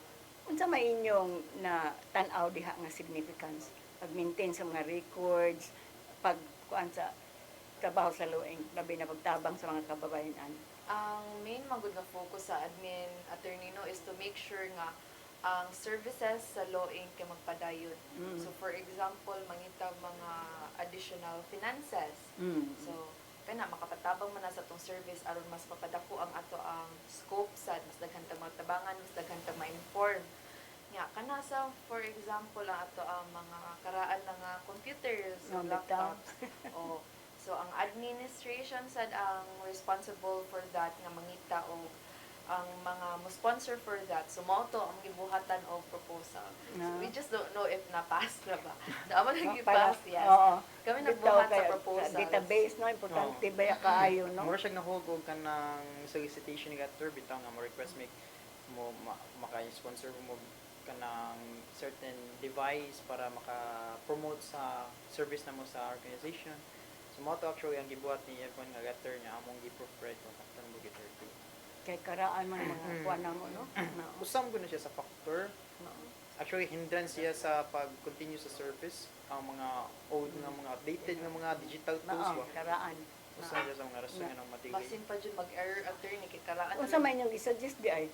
Unsa may inyong na tan-aw diha nga significance pag-maintain sa mga records, pag kuan sa trabaho sa luing, labi na pagtabang sa mga kababayan. Ang main magud nga focus sa admin attorney no is to make sure nga ang services sa lawing kay magpadayon. So for example, mangita mga additional finances. So kana makapatabang man na sa tong service aron mas mapadako ang ato ang scope sad, mas daghan ta matabangan, mas daghan ta ma-inform. Nya kana sa for example ang ato ang mga karaan na nga computers, Mga laptops. O so ang administration sad ang responsible for that nga mangita og ang mga mo-sponsor for that. So mao to ang gibuhatan og proposal. So we just don't know if na-pass na ba. Naman ang gi-pass, yes. Oo. Kami Bitaw nagbuhat sa kay- proposal. sa database, no? Importante ba ya kaayo, no? Mura siya nahugog ka ng solicitation ni Gator, bitaw nga mo request make mo maka-sponsor mo ka ng certain device para maka-promote sa service na mo sa organization. So mo to actually ang gibuhat ni Evan nga Gator niya among gi-proofread kung kaktan mo Gator 2. Kay karaan man mga kuan na mo, no? Usam ko na siya sa factor. Actually, hindrance siya sa pag-continue sa service. Ang mga old nga mga updated nga mga digital tools Oo, ba. karaan. Usam siya sa mga rason nga ng matigay. Basin pa dyan mag-error attorney kay karaan. Unsa may inyong i-suggest di ay?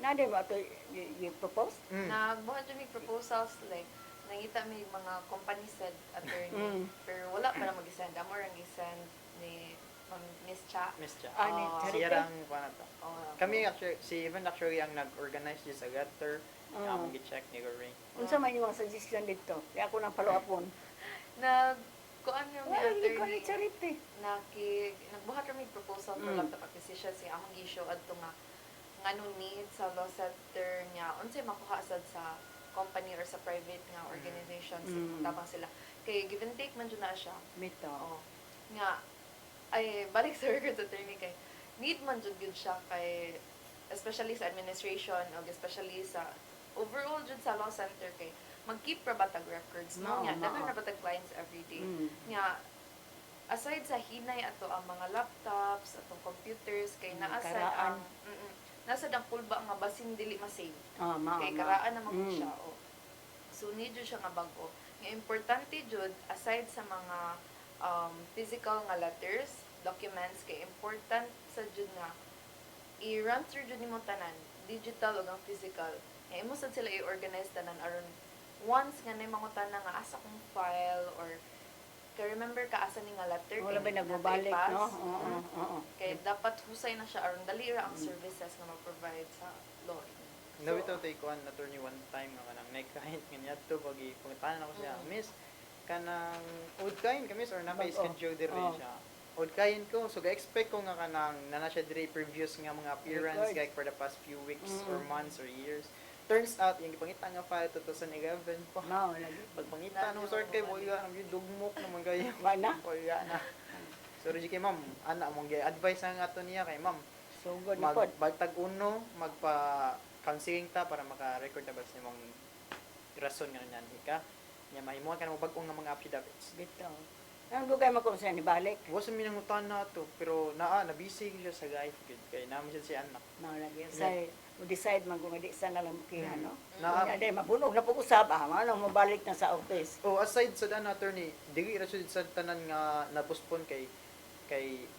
Nade mo ato i-propose? Nagbuhat dyan may proposals like nangita may mga company said attorney pero wala pa na mag-send. Amo rang i-send ni Miss Cha. Miss Cha. Ni Siya Charity? lang pa na to. Kami actually, si Evan actually ang nag-organize dyan sa Gator. Among gi-check ni Goring. Unsa may inyong suggestion dito? Kaya ako nang follow-upon. Kuan nga may Wala, hindi ko ni attorney. Charity. Nagbuhat kami proposal for laptop acquisition siya among issue adto nga nganong need sa law center niya unsay makuha sad sa company or sa private nga organization tabang sila kay give and take man jud na siya. Bito. Oo. Nga ay balik sa records attorney kay need man jud gyud siya kay especially sa administration o especially sa overall jud sa law center kay mag-keep ra batag records no nga daghan ra batag clients every day nga aside sa hinay ato ang mga laptops atong computers kay naasad karaan. ang nasa ang pulba nga basin dili ma-save Mao. kay karaan naman siya o so need jud siya nga bag-o nga importante jud aside sa mga physical nga letters documents kay important sa jud nga i-run through jud nimo tanan digital ug ang physical nga imo sad sila i-organize tanan aron once nga nay mangutana nga asa kong file or kay remember ka asa ni nga letter Wala ba kay nagbabalik, naka-i-pass. no? Oo. Kay dapat husay na siya aron dali ra ang services nga ma-provide sa law. Nawitaw tayo kuhan attorney one time nga kanang nagkain nga niya to pagi pangutanan ako siya. Miss, kanang old kain ka miss or naka-schedule dire Oo. siya. Old kain ko, so ga-expect ko nga kanang nana siya dire previous nga mga appearance Record. like for the past few weeks or months or years. Turns out, yung ipangita nga file 2011 pa. Mao lagi. Pagpangita nung sort kay boy ang dugmok naman kayo. Wala. Wala na. So rin kay ma'am, ana mong advice nga ato niya kay ma'am. So good na pod. Magtag uno, magpa-counseling ta para maka-record na ba sa imong rason nga nan ka. Nya mahimuha ka na mo bag-ong nga mga affidavits. Bito. Ang dugay mo kung saan ibalik. Wa sa minangutan na to, pero na busy siya sa guy kay namin siya si anak. Mao lagi. Say, mo decide man kung di sana lang mukihan, no? Na- Nya day mabunog na pug usab mao mabalik na sa office. Oh, aside sa dan attorney, dili ra siya sa tanan nga na-postpone kay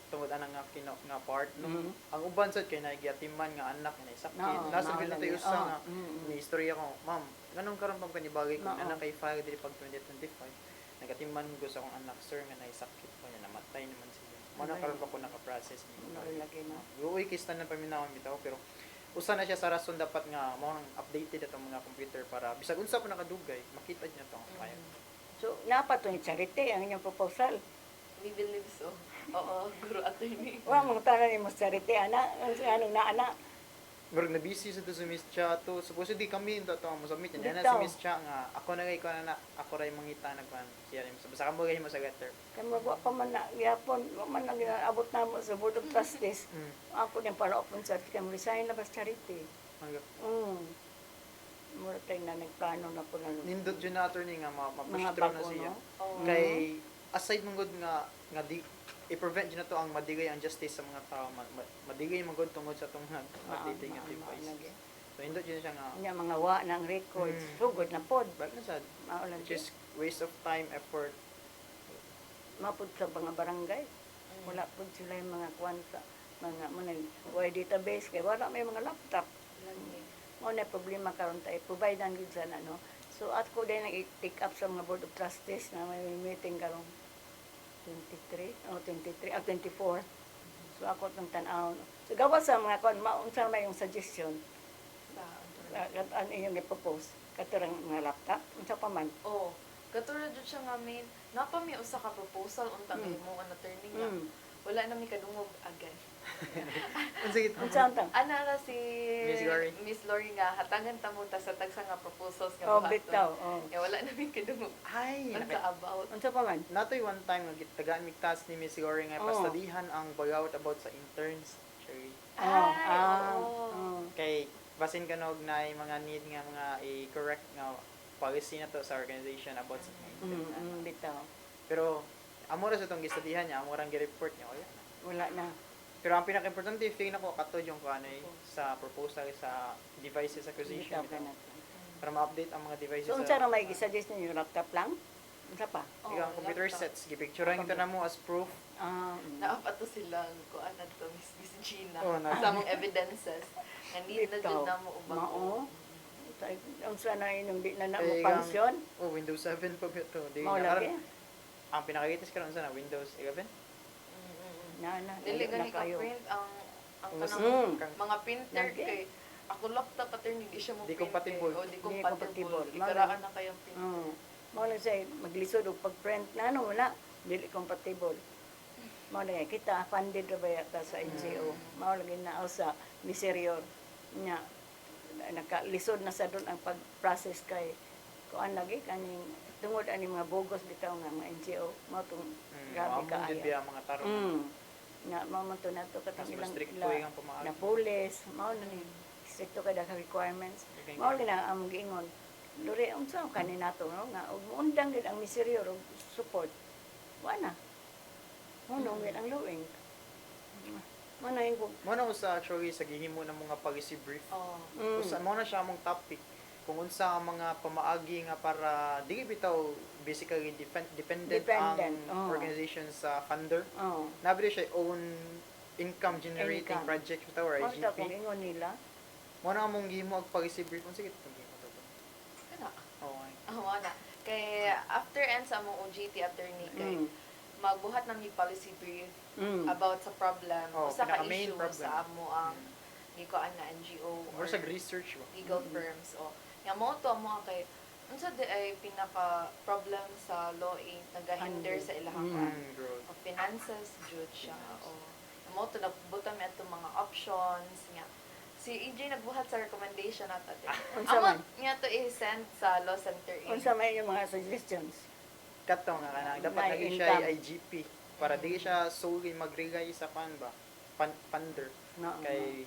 tungod ana nga nga part no. Ang uban sad kay nagiatiman nga anak nga sakit. Oo, Nasa mao bilin lagi. tayo sa Oo, nga ni istorya ko, ma'am, nganong karon pang kanibagay kung Oo. anak kay file dili pag 2025. Nagatiman ko sa akong anak sir nga naisakit pa niya namatay naman siya. Mano karon pa ko naka-process ni. Mao lagi no. Uy, kista na paminawan bitaw pero usa na siya sa rason dapat nga mo updated atong mga computer para bisag unsa pa nakadugay makita niya to ang file. So napat to ni Charity ang inyong proposal. We believe so. Oo, guru attorney. Wa mo tanan ni mo Charity ana anong naana. Murag na busy sa to sa Miss Cha to. Supposedly kami ito to mo submit niya na Bitaw. si Miss Cha nga ako na kay ko na ako ray mangita nagpan siya rin sa basta kamo mo sa gutter. Kay mo wa pa man na gyapon, wa man lang abot na mo sa Board of Trustees. Ako din para open sa kay mo resign na ba sa Charity. Hanggang Mura tayo na nagplano na po na nindot jud na attorney nga ma-push mga through na bago, siya. no? Oo. Kay aside mong good nga di i-prevent jud na to ang madigay ang justice sa mga tao madigay man gud tungod sa tong updating nga device. So hindi dyan siya nga Nya mga wa ng records. Sugod na pod. balik na sad. Maulan Which is waste of time, effort. mapud sa mga barangay. Wala pud sila yung mga kuwan sa mga why database kay wala may mga laptop. Mo na problema karon tay provide ang gid sana no. So at ko din nag-take up sa mga board of trustees na may meeting karon 24. So ako tong tan-aw. So gawa sa mga kuwan unsa may yung suggestion ano yung i-propose katurang mga laptop unsa pa man. Oh, katulad jud siya nga main, napa mi usa ka proposal unta mo ang attorney nga. Wala na mi kadungog agad. Unsa tang Ana na si Miss Lori. Miss Lori nga hatangan ta mo ta sa tagsa nga proposals nga oh buhaton. bitaw oh Eh wala na mi kadungog. Ay, Unsa about? unsa pa man. natoy one time nga tagaan mig task ni Miss Goring nga Oh. pastadihan ang bagout about sa interns. Actually. Oo. Kay basin kanog na mga need nga mga i-correct nga policy na to sa organization about sa mga interns. Bitaw. Pero amo ra sa tong gistadihan niya, amo rang gi-report niya wala na. Wala na. Pero ang pinaka-importante feel nako katod yung kanay sa proposal sa devices acquisition Bitaw ka na. para ma-update ang mga devices. So unsa ra may gi-suggest ninyo laptop lang? Unsa pa? Ikaw ang computer laptop. sets, gipicturean ito na mo as proof. Naapato silang kuan adto Miss Gina Oh, na- sa mong evidences. Hindi na jud na mo ubang. Mao. Unsa na inyong di na na Kay mo pension? Oh, Windows 7 pa ito. Di Mao na lagi. ang pinakagitis karon sa Windows 11. Na Dili gani ka kayo. print ang Mas- kanang kang- mga printer Lagi. kay ako laptop attorney di siya mo Di print compatible. eh. O di Di compatible. compatible. Ikaraan na kayang printer. Mao lang say maglisod og pag-print na ano wala dili compatible. Mao lang kita funded ra ba yata sa NGO. Mao lang na sa miserior nya nakalisod na sa doon ang pag-process kay kuan lagi kaning tungod ani mga bogus bitaw nga mga NGO mao tong grabe Amo jud kaayo. biya mga tarong. Na mao man to nato katong Mas ilang strict ila- ang pamaagi. na police mao na ni stricto kada ka requirements Okay. mao na ang giingon lure unsa kanin nato no nga ug muundang gid ang miseryo og support wala mo no ang luwing mo na yung Mo na usa actually sa gihimo ng mga policy brief. Oh. Usa mo na siya among topic kung unsa ang mga pamaagi nga para dili bitaw basically dependent Dependent, ang oh. organization sa funder. oh Nabili siya own income generating Income. project bitaw or mo ta kung IGP. ingon nila Mo na among gihimo og policy brief unsa gid itong gihimo to. Kana. Okay. Wala. Kay after end sa mong OJT attorney kay magbuhat na mi policy brief about sa problem Oh, usa ka pinaka-main issue problem. sa amo ang gikuan na NGO Or sa research ba? legal firms o nga mo to amo kay unsa di ay pinaka problem sa law nagahinder sa ilahang Growth. o finances jud siya o mo to nagbuta mi ato mga options nga si EJ nagbuhat sa recommendation nato unsa amo man? nga to i-send sa law center unsa may yung mga suggestions Kato nga kanang dapat May lagi siya income. IGP para dili siya solely mag-rely sa funder. no Kay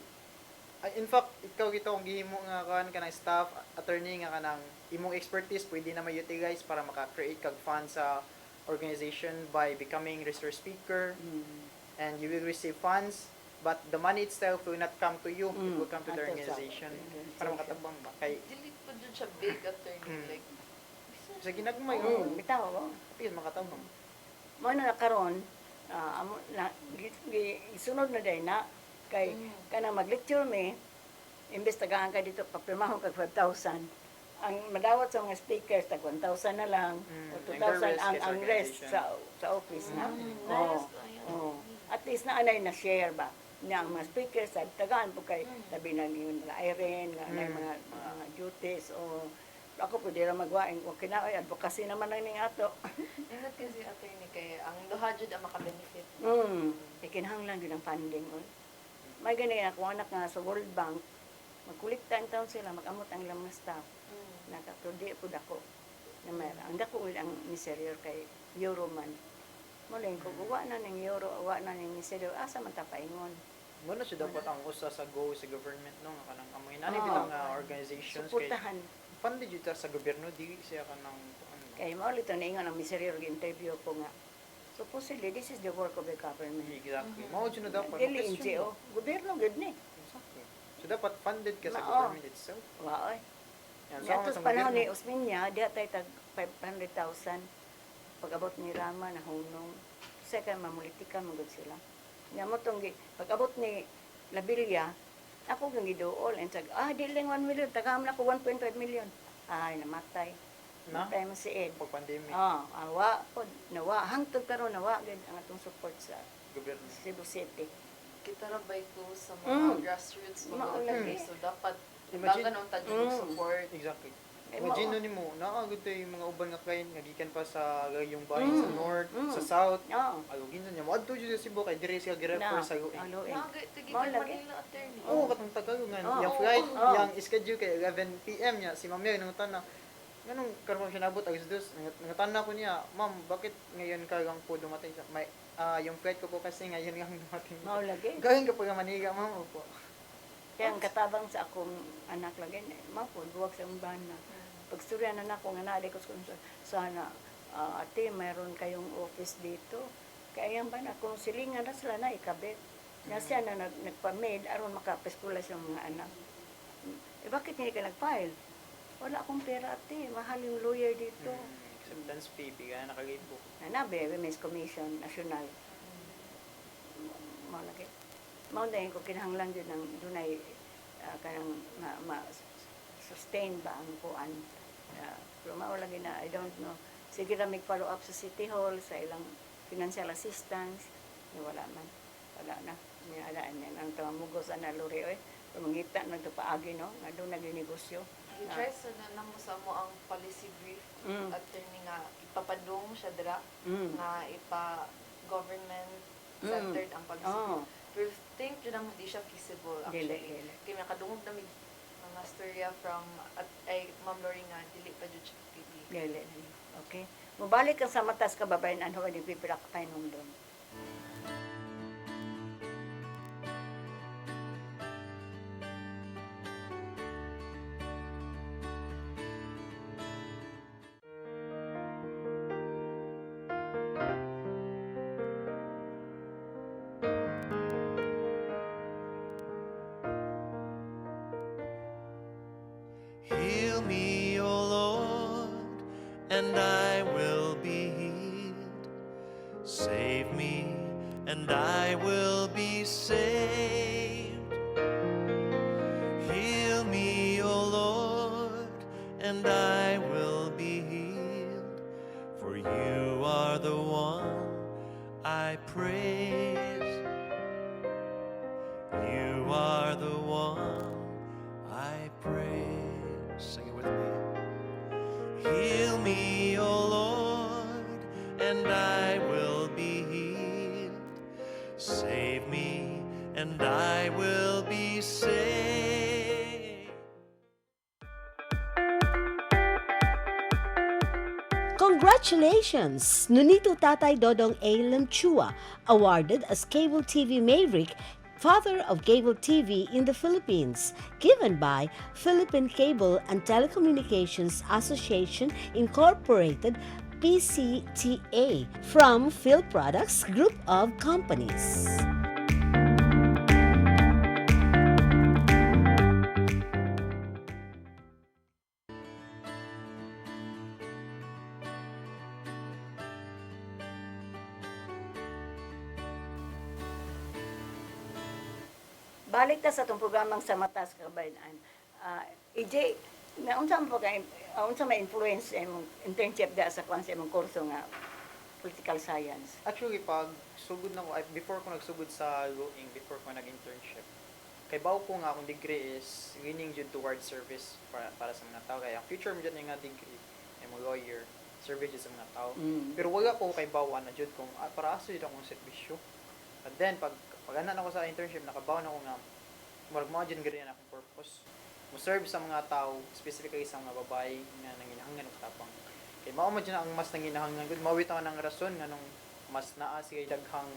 in fact ikaw gito kung gihimo nga kanang staff attorney nga kanang imong expertise pwede na ma-utilize para maka-create kag fund sa organization by becoming resource speaker and you will receive funds but the money itself will not come to you, it will come to the Ato sa organization organization. para makatabang ba kay dili po jud siya big attorney like sa ginagmay bitaw oh pil makatabang. mo na karon amo na isunod na day na kay kana mag-lecture me imbes tagaan ka dito papirmahon kag 5,000 ang madawat sa mga speakers tag 1,000 na lang o Ang 2,000 ang rest is rest organization. sa office na nice oh at least na anay na share ba niya ang mga speakers sa tagaan po kay tabi na yun na Irene na mga duties o ako pwede ra magwaing kung kinaoy advocacy naman lang ning ato ingat kasi attorney kay ang duha jud ang maka-benefit ikinahanglan din ang funding on may gani ako anak nga sa World Bank magkulikta ang taon sila magamot ang ilang mga staff nakaprodi po dako na mayroon ang dako gid ang miseryor kay euro man mo lang kung uwa na ng euro uwa na ng miseryor asa man ta paingon Mo na siya dapat ang usa sa go sa government no nga kanang amoy nani Oo. bitang organizations kay suportahan funded jud ta sa gobyerno dili siya kanang kay mao lito na ingon ang miseryor interview ko nga supposedly this is the work of the government exactly. Mao jud na dapat dili question NGO gobyerno gud ni Exactly. So dapat funded ka sa Oo. government itself. Wow. Yan, Nga ang tos sa panahon ni gobyerno. Osminya, diha tay tag 500,000 pag-abot ni Rama na hunong. Second mamulitika magud sila. Nga mo tong pag-abot ni Labilia, ako kang giduol and sag di lang 1 million, tagam na ko 1.5 million. Ay namatay. Na? Namatay mo si Ed. Pag pandemic, Awa po, nawa hangtod karon nawa gid ang atong support sa gobyerno. Cebu City. Kita rabay ko sa mga Mm. grassroots mga Maulagi. so dapat Imagine- ganun tadyo Mm. support. Exactly. Eh, Imagine mao. nun mo, nakaagod tayo yung mga uban nga kain, nagikan pa sa yung bahin sa Mm. north, Mm. sa south. Oo. Alugin sa niya, maadto dito sa Cebu kay dire siya girefer sa Luing. Alo, Nagay tigid Maulagi. Manila attorney. Oo, katong tagal nga. Oo, Yung oo, flight, oo. yung schedule kay 11 PM niya, si Ma'am Mary nangutan na, ganun karon siya nabot alas 2. Nangutan na ko niya, Ma'am, bakit ngayon ka lang po dumating sa may yung flight ko po kasi ngayon lang dumating. Mao lagi. Gawin ka pa nga Maniga, Ma'am. Opo. Kaya ang katabang sa akong anak lagi, mapod, buwag sa umbana. Pag storya na ako, nga naaday ko sana, ate, mayroon kayong office dito. Kaya yan ba na, kung silingan na sila na ikabit. Nga siya na nagpa-maid, aron makapaskula sa mga anak. Eh, bakit hindi ka nag-file? Wala akong pera, ate. Mahal yung lawyer dito. Acceptance fee, bigyan na kagaybo. Nanabe, Women's Commission National. Malaki. Mao na ko kinahanglan yun ng dunay kanang sustain ba ang kuan. Pero mao lagi na, I don't know. Sige ra mig follow up sa City Hall sa ilang financial assistance. Wala man. Wala na. Nialaan yan. Ang tamamugos na luri, oy. Pamangita na ito paagi, no? Nga doon nag-negosyo. I-try sa na mo sa mo ang policy brief attorney nga ipapadung siya dira nga ipa-government centered ang policy Oo. brief. Pero think yun ang hindi siya feasible actually. Dili. Kaya nakadungog na mga storya from ay Ma'am Lori nga dili pa jud siya pili. Gali. Okay? Mubalik ka sa matas kababayan, ano ka di pipila ka kayo nung doon. Heal me, O Lord, and I will be healed. Save me, and I will be saved. Heal me, O Lord, and I will be healed. For you are the one I praise. You are the one I praise. Sing it with me. Heal me, O Lord, and I will be healed. Save me, and I will be saved. Congratulations! Nunito Tatay Dodong A. Lamchua, awarded as Cable TV Maverick, Father of Cable TV in the Philippines, given by Philippine Cable and Telecommunications Association Incorporated, PCTA, from Phil Products Group of Companies. Balik ta sa itong programang sa Matas Kabayan. EJ, unsa mo ka unsa may influence imong internship da sa kwan sa imong kurso nga political science? Actually, pag sugod na ko, before ko nagsugod sa Luing, before ko nag-internship, kay bawo ko nga akong degree is leaning dyan towards service para sa mga tao. Kaya ang future mo dyan nga degree, ay mo lawyer, service dyan sa mga tao. Pero wala ko kay bawa na dyan kung para aso dyan akong servisyo. But then, pag anan ako sa internship, nakabaw na ako nga, maragmaw dyan ganyan akong purpose. Mo-serve sa mga tao, specifically sa mga babae nga nanginahangan og tapang. Kay mao man dyan ang mas nanginahangan gud, mawit ako ng rason nga nung mas naa siya daghang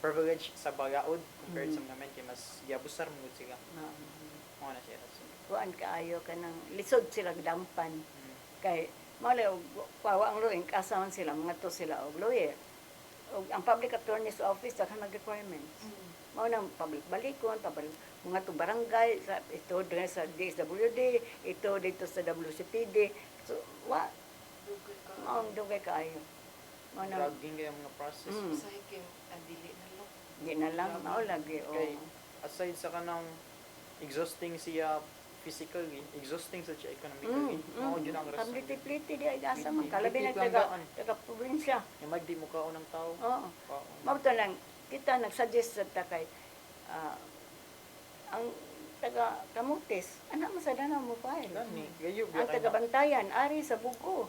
privilege sa bagaod compared sa mga men kay mas giabusar mo gud sila. Mao na siya rason. Kuan kaayo ka ng lisod sila dampan. Kay mali og pawa ang Luing kasaman sila mga to sila og lawyer. Og ang public attorney's office daghang nag requirements. Mao nang public balikon, public mga to barangay, ito din sa DSWD, ito dito sa WCPD. So, Dugay ka. maong dugay kaayo. Mao na, Dragging kaya mga process. Usahay kay adili na lang. di na lang, mao lagi. Kay, Oh. aside sa kanang exhausting siya physically, exhausting sa siya economically. Mao yun ang rason. Kamliti-pliti di ay asa man. Pliti- Kalabi pliti na langgaan. taga-probinsya. Yung magdi mo kaon ng tao. Oo. Oo. Mabto lang, kita nagsuggest sa takay, ang taga Kamutis, anak mo sa dana mo file. Gani, gayo Ang taga Bantayan, ari sa Bugo.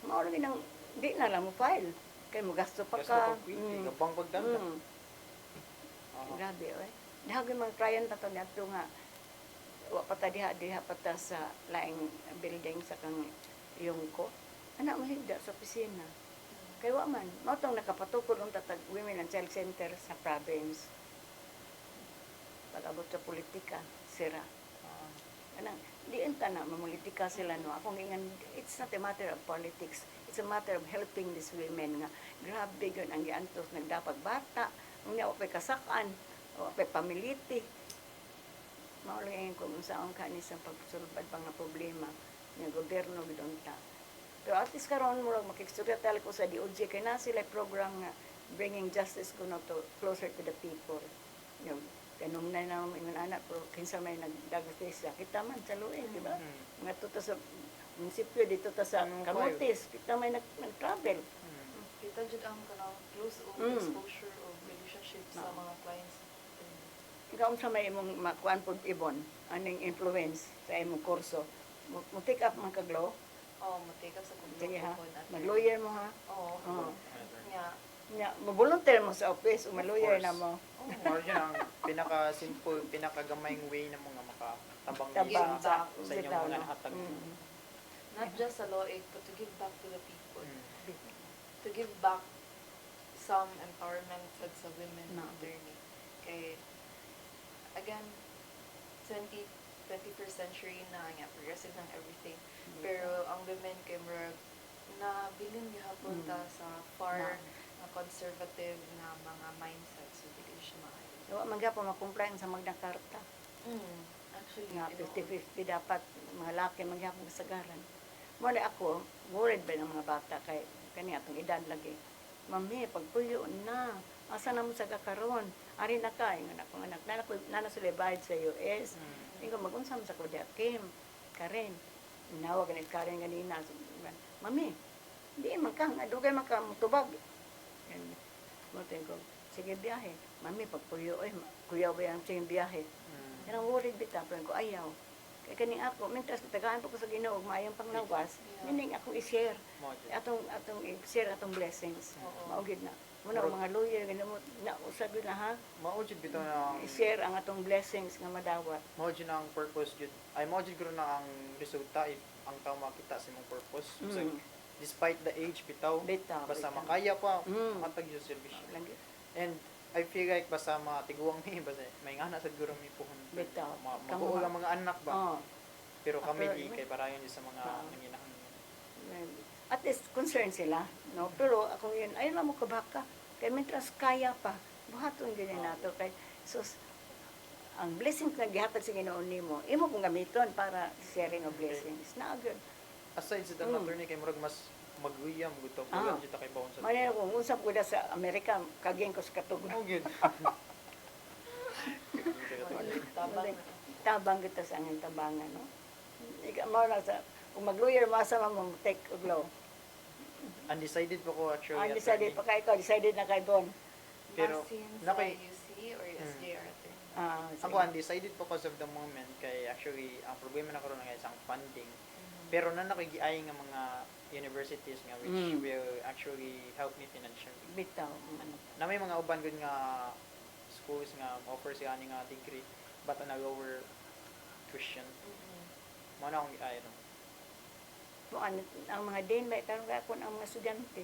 Mao lagi nang di na lang mo file. Kay mo gasto pa Gasto ka. pag kwiti, gabang pagdanda. Grabe oy. Dahag yung mga client na to nato nga wa pa ta diha pa ta sa laing building sa kang yung ko. Anak mo higda sa opisina. Kay wa man, mao tong nakapatukod ang tatag Women and Child Center sa province. Pag-abot sa politika, sira. Anang, di enta na mamolitika sila no. Ako ngingan, it's not a matter of politics. It's a matter of helping these women nga. Grabe yun ang giantos nagdapag bata. Ang niya wapay kasakan, wapay pamiliti. Maulingin ko kung saan ka ni sa pagsulbad pang nga problema ng gobyerno gidonta. Pero at least karon mo lang makikistorya tali ko sa DOJ kay na sila program nga bringing justice ko to closer to the people. Yung kanong na naman yung anak pero kinsa may nagdagos sa kita man sa luin, di ba? Nga tuto sa munisipyo dito ta sa Camotes, kita may nag-travel. Kita jud ang kanang close o exposure o relationship sa mga clients. Ikaw sa may imong makuan pod ibon, aning influence sa imong kurso. Mo take up man kag law. Oh, mo-take up sa Sige ha. kung Mag-lawyer mo ha. Oo. Nya, Nya, mo-volunteer mo sa office, o ma-lawyer course. na mo. Mao yun ang pinaka-simple, pinakagamay way na mga makatabang Tabang sa sa inyong bitaw, mga no? nahatag. not just sa law aid, but to give back to the people. Mm. To give back some empowerment sa women No. attorney. Kay, again, 21st century na nga, progressive ng everything. Pero ang women kay murag na bilin gihapon ta sa far na conservative na mga mindsets, so dili siya maayo. Wa man gyapon ma-comply sa Magna Carta. Actually, Nga you know, 50-50 dapat mga laki man gyapon kasagaran. Mo na ako, worried ba ng mga bata kay kani atong edad lagi. Mami, pagpuyo na. Asa na mo sa kakaron? Ari na ka, yung anak kong anak. Nana sila bayad sa US. Tingko mag-unsam sa Kodia Kim, Karen. Nawag ganit Karen ganina. Mami, di man ka, nga dugay man ka mutubag. Mo tingko, sige biyahe. Mami, pagpuyo, kuya ba yan sige biyahe. Kanang worried bita, pero ko ayaw. Kaya kaning ako, mintas tagaan pa ko sa Ginoo, maayong panglawas, meaning ako i-share. Atong i-share atong blessings. Maugid na. Muna ang mga lawyer, ganun na usab yun na ha, Mao jud bitaw na i-share ang atong blessings nga madawat. mao jud ang purpose jud. Ay mao jud guro na ang resulta if ang tao makita sa imong purpose. So, despite the age bitaw, Bitaw, basta bitaw. makaya pa Mm. matag yung servisyo. Lagi. And I feel like basta matiguang mi basta may ngana sa guro mi puhon. Bitaw. Mabuo ang mga anak ba. Oh. Pero kami Pero, di kay parayon di sa mga Oo. nanginahanglan. At least concerned sila, no? Pero ako yun, ayun lang mo kabaka. Kaya mentras kaya pa, buhaton din nato kay sus ang blessings na gihatag sa Ginoo nimo, imo kong gamiton para sharing of blessings. Na good. Aside sa Mm. attorney kay murag mas maguyam guto Ah. jud ta kay bawon sa. Manila kung usap ko na sa Amerika, kagyan ko sa katugon. Mao gyud. tabang. Tabang kita sa angin tabangan, no? Ikaw mo na sa, kung mag-lawyer, masama mo take og law. Undecided pa ko actually. Undecided pa kay ikaw, decided na kay Bon. Pero Basin na sa kay UC or SJR attorney. ako undecided pa cause of the moment kay actually ang problema na karon nga isang funding. Pero na nakigiay nga mga universities nga which will actually help me financially. Bitaw. Na may mga uban gud nga schools nga offer siya ani nga degree but on a lower tuition. Mo na akong giay no. Kung ano, ang mga din, may tarong kapon ang mga estudyante.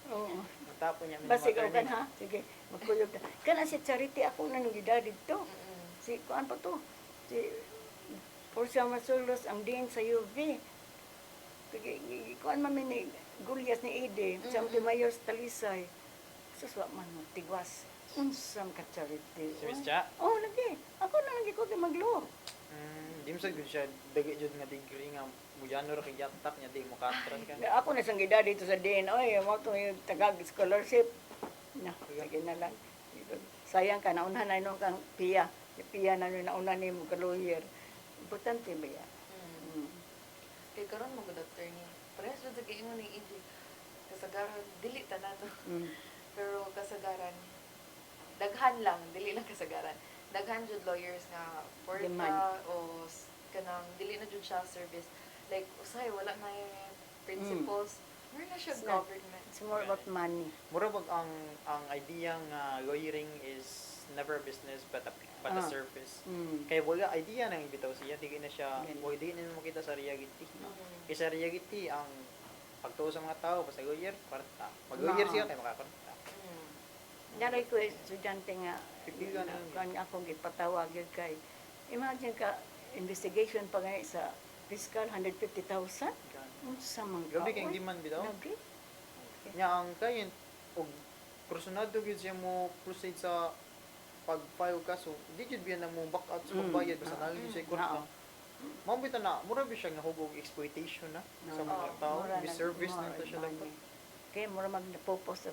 Oo. Natapon niya Basta ikaw kan ha? Sige, magkuyog na. Kana si Charity, ako na nung gidad dito. Si, kuan pa to? Si Porcia Masulos, ang din sa UV. Kuan mami ni Gulyas ni Ede, sa Mayor sa Talisay. Suswa man mo, tigwas. Unsam ka charity. Si Miss Cha? Oh, lagi. Ako na lagi ko kay maglo. Di mo sa good siya, dagi jud nga degree nga mujano ra kay yatak niya, di mo katran ka. Ako na sang gida dito sa din. Oy, mo to yung tagag scholarship. Na, sige na lang. Sayang ka nauna na nung kang piya. Piya na nung nauna ni mo ka lawyer. Importante ba yan? Kay karon mo good attorney. Parehas jud sa giingon ni EJ. Kasagaran dili ta na to. Pero kasagaran daghan lang, dili lang kasagaran. Daghan jud lawyers nga for Demand. o kanang dili na jud siya service. Like usay wala na yung principles. Where na siya It's not- government? It's more about money. Mura bag ang idea nga lawyering is never a business but a service. Kaya wala idea nang bitaw siya, di na siya, wala di na makita sa reality. Kaya sa reality, ang pagtuo sa mga tao, basta lawyer, kwarta. Mag-lawyer siya, kaya makakwarta. Naray ko estudyante nga, Pipila na yun. kan akong ipatawag yun kay, imagine ka, investigation pa ngayon sa fiscal, 150,000? Sa mga Gabi kayong demand bitaw. Lagi. Nya ang kayin, og kursunado gyud siya mo proceed sa pag-file kaso, di jud biya na mo back out sa pagbayad basta nalagi siya kwarta. Mao bitaw na, mura ba siya nahubog exploitation na sa mga tao, service na to siya dapat. Kaya mura napopos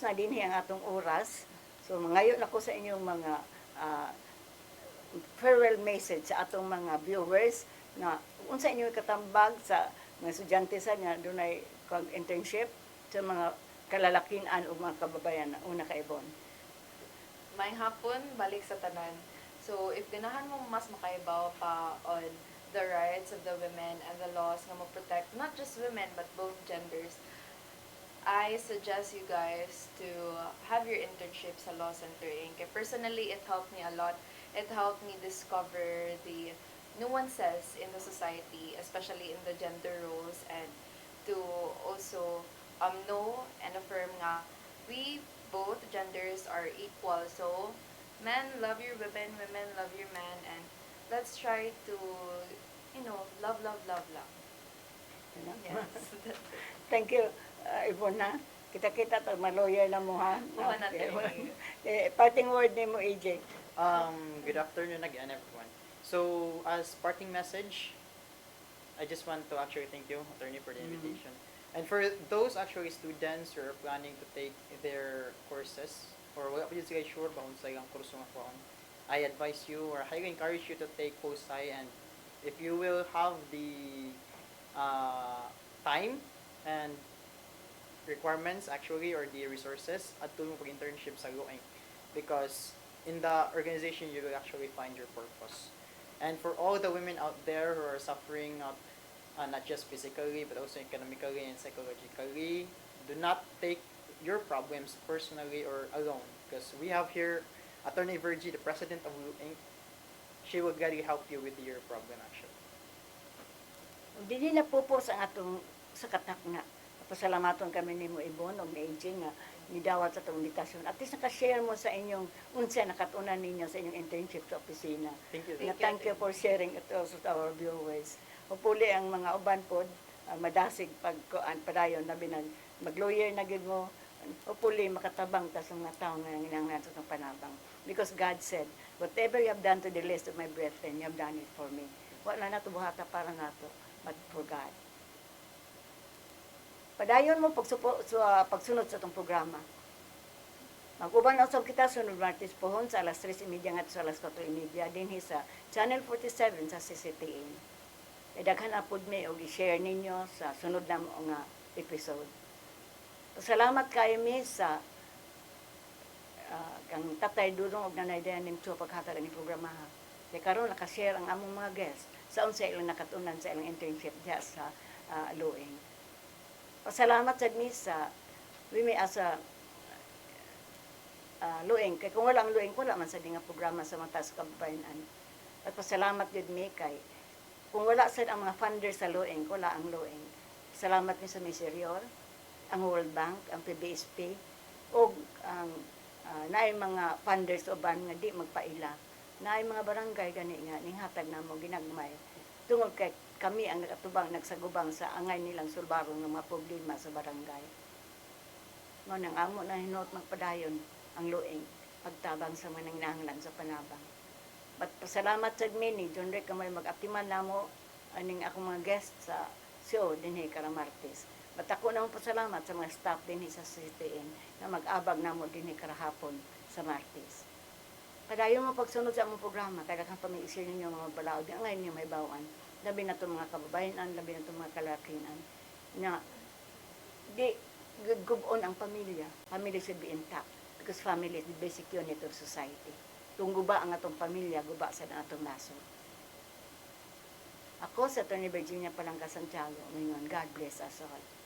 na din ang atong oras. So ngayon ako sa inyong mga farewell message sa atong mga viewers na unsa inyo katambag sa mga estudyante sa niya dunay internship sa mga kalalakinan o mga kababayan na una kaibon. May hapon, balik sa tanan. So, if ganahan mo mas makaibaw pa on the rights of the women and the laws nga mo-protect not just women but both genders, I suggest you guys to have your internship sa Law Center Inc. Personally, it helped me a lot. It helped me discover the nuances in the society, especially in the gender roles, and to also know and affirm nga we both genders are equal. So, men love your women, women love your man, and let's try to, love, love, love, love. Yes. Thank you, Ivona. Kita-kita to, ma-lawyer na mo ha. Buwan natin. Parting word ni mo, AJ. Good afternoon again, everyone. So, as parting message, I just want to actually thank you, attorney, for the invitation. And for those actually students who are planning to take their courses, or wala pa dyan sila sure ba kung sa ilang kurso nga kuhaan, I advise you or highly encourage you to take post-sci, and if you will have the time and requirements actually or the resources at mo pag-internship sa Lueng, because in the organization you will actually find your purpose. And for all the women out there who are suffering not just physically but also economically and psychologically, do not take your problems personally or alone, because we have here Attorney Virgie, the president of Lueng. She will gladly help you with your problem actually. Dili na po ang atong sa katak nga. Pasalamaton kami ni mo Ibon o ni AJ nga nidawat sa itong invitasyon. At least nakashare mo sa inyong unsa nakatunan ninyo sa inyong internship sa opisina. Thank you. Thank you for sharing it also to our viewers. Hopefully ang mga uban po madasig padayon na binag mag-lawyer na gid mo. Hopefully makatabang ta sa mga tao nga nginanglan sa itong panabang. Because God said, whatever you have done to the least of my brethren, you have done it for me. Wala na ito buhata para nato, but for God. Padayon mo pagsunod sa itong programa. Mag-uban na sa kita sunod Martes pohon sa alas 3:30 at sa alas 4:30 din sa Channel 47 sa CCTN. Daghan na pud mi og i-share ninyo sa sunod na nga episode. Salamat kayo mi sa kang Tatay Dudong og Nanay Dayanim sa paghatag ni programa. Kay karon naka-share ang among mga guests sa unsa ilang nakatunan sa ilang internship diha sa Lueng. Pasalamat sa misa, we may asa Lueng, kay kung wala ang Lueng, wala man sa nga programa sa mga taas kababayanan. At pasalamat yun mi kay, kung wala sa ang mga funders sa Lueng, wala ang Lueng. Salamat mi sa Miserior, ang World Bank, ang PBSP, o ang naay mga funders uban nga di magpaila. Naay mga barangay gani nga, ninghatag na mo ginagmay. Tungod kay kami ang nakatubang nagsagubang sa angay nilang sulbaro ng mga problema sa barangay. Ngunang amo na hinot magpadayon ang luing pagtabang sa mga nanginahanglan sa panabang. But pasalamat sa mini, John Rick, kamay mag-aptiman na mo aning akong mga guest sa show din karang Martes. But ako naman pasalamat sa mga staff din sa CTN na mag-abag na mo din karahapon sa Martes. Padayon mo pagsunod sa among programa, kaya kang pamiisir ninyo mga balaod, di ngayon niyo may bawaan. Labi na itong mga kababayanan, labi na itong mga kalakinan, na di gubon ang pamilya. Family should be intact because family is the basic unit of society. Kung guba ang atong pamilya, guba sa atong nasod. Ako sa Atty. Virginia Palangka, Santiago, ngayon, God bless us all.